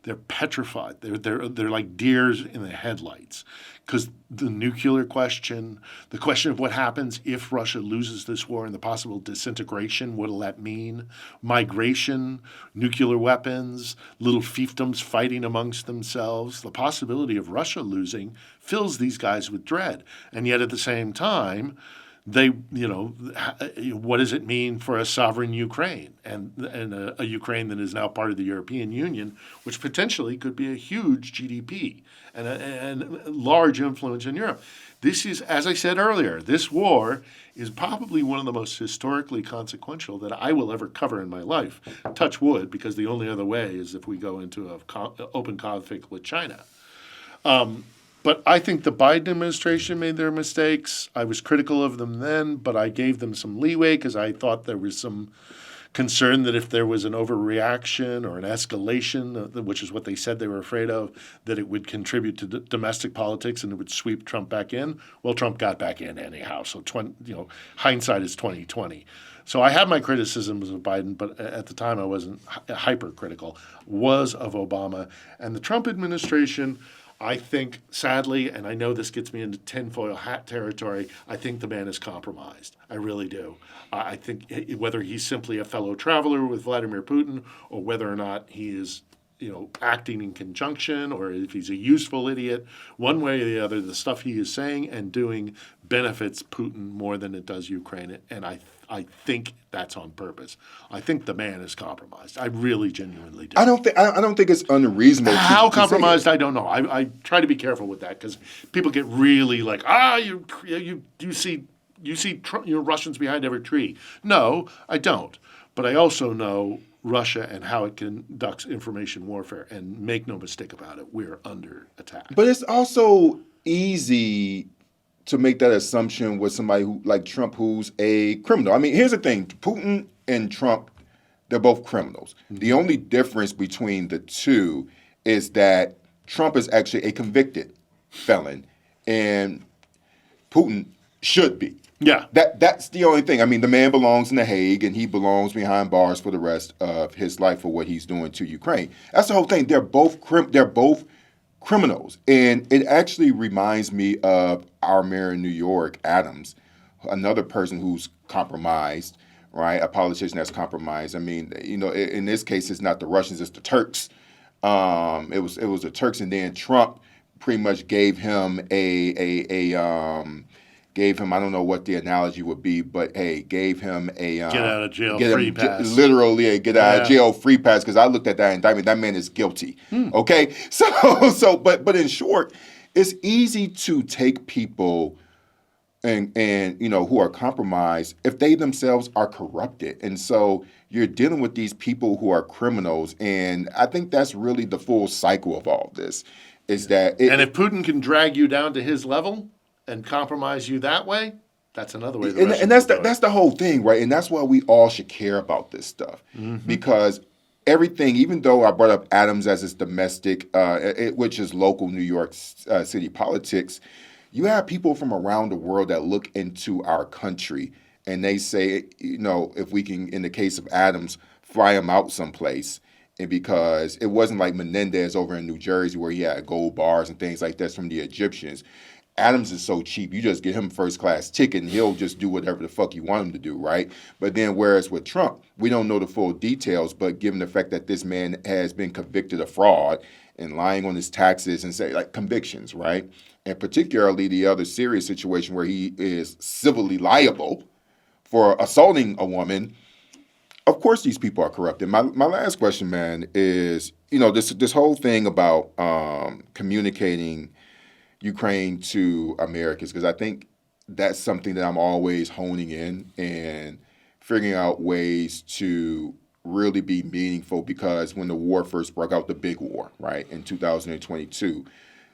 They're petrified. They're like deers in the headlights because the nuclear question, the question of what happens if Russia loses this war and the possible disintegration, what'll that mean? Migration, nuclear weapons, little fiefdoms fighting amongst themselves. The possibility of Russia losing fills these guys with dread. And yet at the same time, what does it mean for a sovereign Ukraine and a Ukraine that is now part of the European Union, which potentially could be a huge GDP and a large influence in Europe? This is, as I said earlier, this war is probably one of the most historically consequential that I will ever cover in my life. Touch wood, because the only other way is if we go into an open conflict with China. But I think the Biden administration made their mistakes. I was critical of them then, but I gave them some leeway because I thought there was some concern that if there was an overreaction or an escalation, which is what they said they were afraid of, that it would contribute to domestic politics and it would sweep Trump back in. Well, Trump got back in anyhow. So hindsight is 20/20. So I have my criticisms of Biden, but at the time I wasn't hypercritical. Was of Obama and the Trump administration. I think, sadly, and I know this gets me into tinfoil hat territory, I think the man is compromised. I really do. I think whether he's simply a fellow traveler with Vladimir Putin or whether or not he is acting in conjunction or if he's a useful idiot, one way or the other, the stuff he is saying and doing benefits Putin more than it does Ukraine. And I think that's on purpose. I think the man is compromised. I really genuinely do. I don't think it's unreasonable. How compromised? I don't know. I try to be careful with that because people get really like, you see Russians behind every tree. No, I don't. But I also know Russia and how it conducts information warfare. And make no mistake about it, we're under attack. But it's also easy to make that assumption with somebody who like Trump, who's a criminal. I mean, here's the thing: Putin and Trump, they're both criminals. Mm-hmm. The only difference between the two is that Trump is actually a convicted felon, and Putin should be. Yeah, that's the only thing. I mean, the man belongs in The Hague, and he belongs behind bars for the rest of his life for what he's doing to Ukraine. That's the whole thing. They're both criminals, and it actually reminds me of our mayor in New York, Adams, another person who's compromised, right? A politician that's compromised. I mean, in this case, it's not the Russians, it's the Turks. It was the Turks, and then Trump pretty much gave him I don't know what the analogy would be, but hey, gave him a get out of jail free pass. Literally a get out of jail free pass, because I looked at that indictment. That man is guilty. Okay, but in short, it's easy to take people and who are compromised if they themselves are corrupted, and so you're dealing with these people who are criminals, and I think that's really the full cycle of all this. Is that and if Putin can drag you down to his level and compromise you that way, that's another way. And that's the whole thing, right? And that's why we all should care about this stuff, because everything, even though I brought up Adams as his domestic, which is local New York City politics, you have people from around the world that look into our country and they say, if we can, in the case of Adams, fly him out someplace. And because it wasn't like Menendez over in New Jersey where he had gold bars and things like that from the Egyptians. Adams is so cheap, you just get him a first-class ticket and he'll just do whatever the fuck you want him to do, right? But then whereas with Trump, we don't know the full details, but given the fact that this man has been convicted of fraud and lying on his taxes and say like convictions, right? And particularly the other serious situation where he is civilly liable for assaulting a woman, of course these people are corrupted. My last question, man, is, this whole thing about communicating Ukraine to Americans, because I think that's something that I'm always honing in and figuring out ways to really be meaningful, because when the war first broke out, the big war, right, in 2022,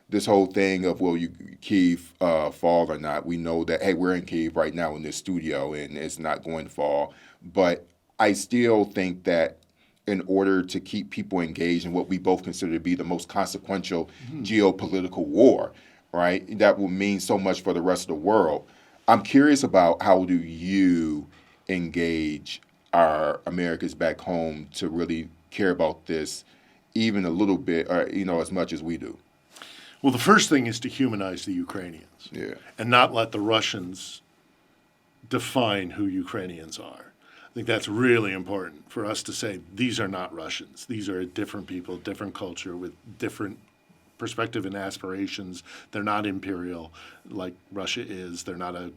this whole thing of will Kyiv fall or not, we know that, hey, we're in Kyiv right now in this studio and it's not going to fall. But I still think that in order to keep people engaged in what we both consider to be the most consequential geopolitical war, right? That will mean so much for the rest of the world. I'm curious about how do you engage our Americans back home to really care about this even a little bit, or as much as we do. Well, the first thing is to humanize the Ukrainians, Yeah. and not let the Russians define who Ukrainians are. I think that's really important for us to say these are not Russians. These are different people, different culture with different perspective and aspirations. They're not imperial like Russia is. They're not a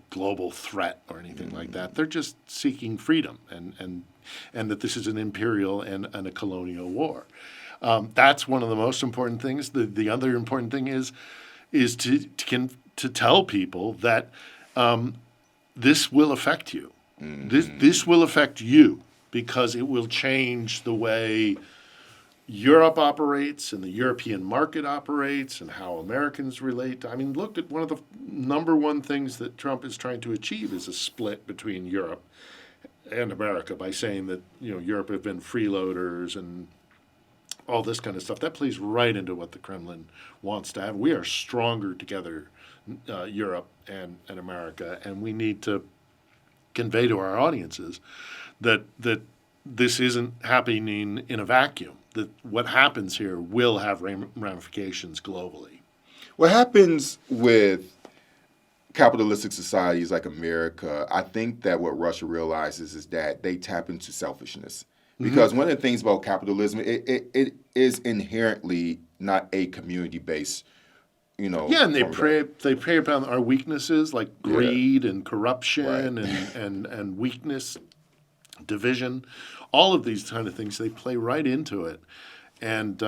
global threat or anything like that. They're just seeking freedom and that this is an imperial and a colonial war. That's one of the most important things. The other important thing is to tell people that this will affect you. This will affect you because it will change the way Europe operates and the European market operates and how Americans relate. I mean, look at one of the number one things that Trump is trying to achieve is a split between Europe and America by saying that Europe have been freeloaders and all this kind of stuff. That plays right into what the Kremlin wants to have. We are stronger together, Europe and America, and we need to convey to our audiences that this isn't happening in a vacuum, that what happens here will have ramifications globally. What happens with capitalistic societies like America, I think that what Russia realizes is that they tap into selfishness. Because one of the things about capitalism, it is inherently not a community-based, Yeah, and they prey upon our weaknesses like greed and corruption and weakness, division, all of these kind of things. They play right into it, and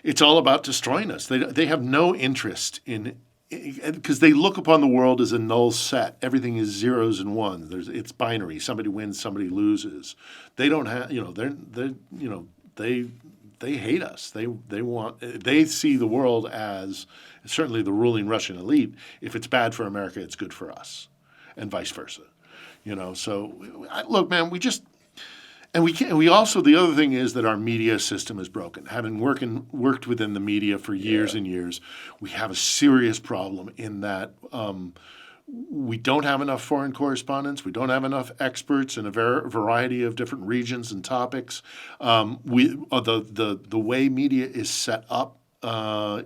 it's all about destroying us. They have no interest in, because they look upon the world as a null set. Everything is zeros and ones. It's binary. Somebody wins, somebody loses. They don't have, they hate us. They see the world as, certainly the ruling Russian elite, if it's bad for America, it's good for us, and vice versa. So look, man, we also, the other thing is that our media system is broken. Having worked within the media for years and years, we have a serious problem in that we don't have enough foreign correspondents. We don't have enough experts in a variety of different regions and topics. The way media is set up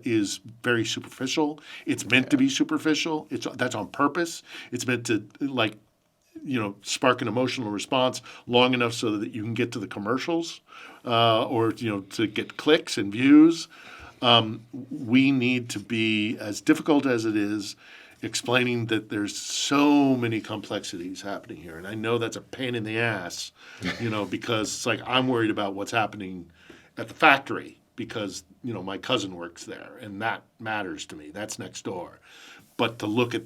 is very superficial. It's meant to be superficial. That's on purpose. It's meant to spark an emotional response long enough so that you can get to the commercials or to get clicks and views. We need to be, as difficult as it is, explaining that there's so many complexities happening here. And I know that's a pain in the ass, because it's like I'm worried about what's happening at the factory because, my cousin works there and that matters to me. That's next door. But to look at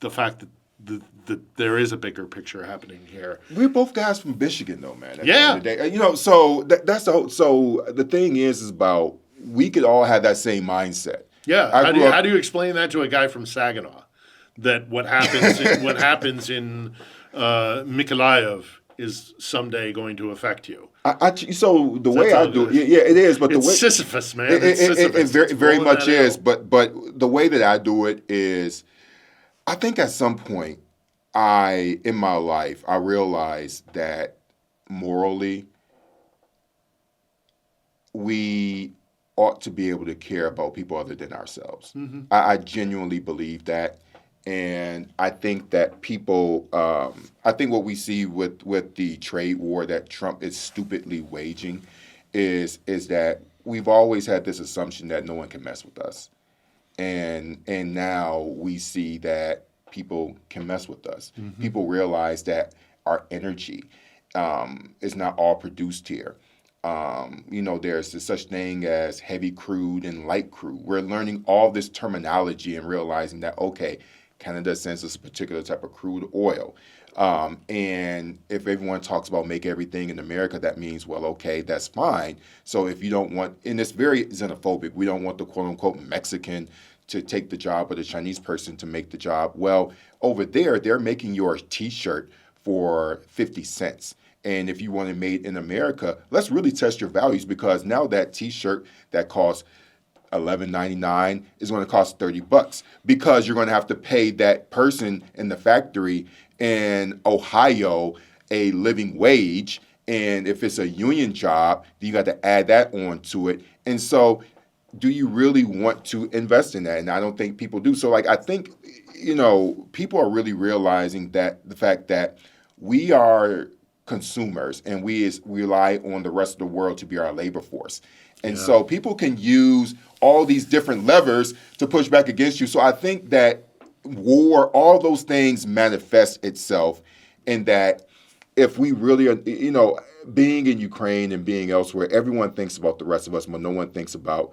the fact that there is a bigger picture happening here. We're both guys from Michigan, though, man. At Yeah. the end of the day. So that's the whole. So the thing is about we could all have that same mindset. Yeah. How do you explain that to a guy from Saginaw? That what happens in Mykolaiv is someday going to affect you. So the way I do it, it is. But it's the way Sisyphus, man. It very much is. But the way that I do it is, I think at some point in my life, I realized that morally, we ought to be able to care about people other than ourselves. Mm-hmm. I genuinely believe that. And I think that people, I think what we see with the trade war that Trump is stupidly waging is that we've always had this assumption that no one can mess with us. And now we see that people can mess with us. Mm-hmm. People realize that our energy is not all produced here. There's this such thing as heavy crude and light crude. We're learning all this terminology and realizing that, okay, Canada sends us a particular type of crude oil. And if everyone talks about make everything in America, that means, well, okay, that's fine. So if you don't want, and it's very xenophobic, we don't want the quote unquote Mexican to take the job or the Chinese person to make the job. Well, over there, they're making your T-shirt for 50 cents. And if you want it made in America, let's really test your values, because now that T-shirt that costs $11.99 is going to cost $30 because you're going to have to pay that person in the factory in Ohio a living wage. And if it's a union job, you got to add that onto it. And so, do you really want to invest in that? And I don't think people do. So, like, I think, people are really realizing that the fact that we are consumers and we rely on the rest of the world to be our labor force. And so people can use all these different levers to push back against you. So I think that war, all those things manifest itself in that if we really are, being in Ukraine and being elsewhere, everyone thinks about the rest of us, but no one thinks about,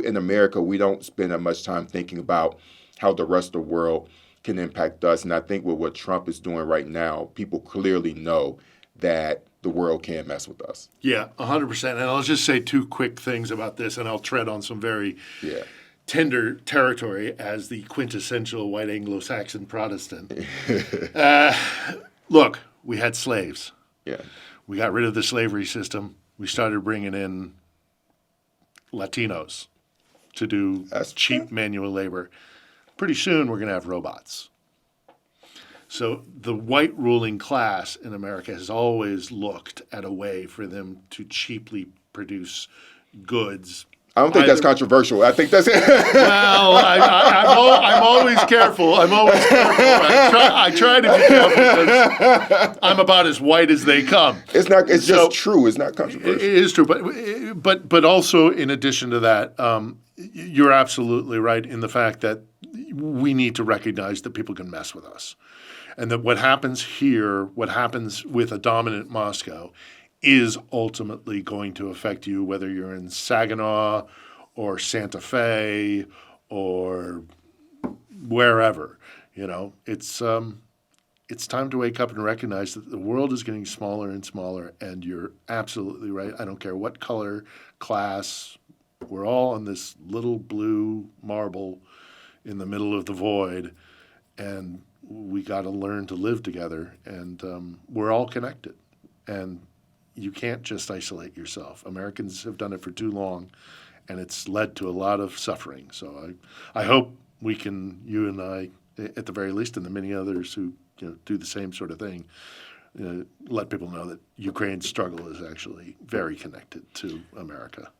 in America, we don't spend that much time thinking about how the rest of the world can impact us. And I think with what Trump is doing right now, people clearly know that the world can't mess with us. Yeah, 100%. And I'll just say two quick things about this, and I'll tread on some very tender territory as the quintessential white Anglo-Saxon Protestant. Look, we had slaves. Yeah. We got rid of the slavery system. We started bringing in Latinos to do cheap manual labor. Pretty soon, we're going to have robots. So the white ruling class in America has always looked at a way for them to cheaply produce goods. I don't think that's controversial. I think that's it. Well, I'm always careful. I try to be careful because I'm about as white as they come. It's not. It's just true. It's not controversial. It is true, but also in addition to that, you're absolutely right in the fact that we need to recognize that people can mess with us. And that what happens here, what happens with a dominant Moscow, is ultimately going to affect you, whether you're in Saginaw or Santa Fe or wherever. It's time to wake up and recognize that the world is getting smaller and smaller, and you're absolutely right. I don't care what color, class, we're all on this little blue marble in the middle of the void, and we got to learn to live together, and we're all connected. And you can't just isolate yourself. Americans have done it for too long, and it's led to a lot of suffering. So I hope we can, you and I, at the very least, and the many others who do the same sort of thing, let people know that Ukraine's struggle is actually very connected to America.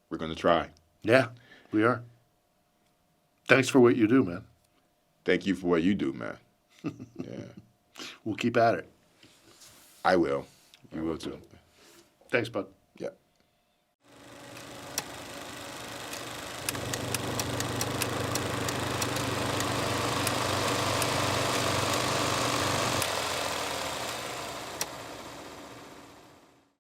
We're going to try. Yeah, we are. Thanks for what you do, man. Thank you for what you do, man. Yeah. We'll keep at it. I will. You will too. Thanks, bud.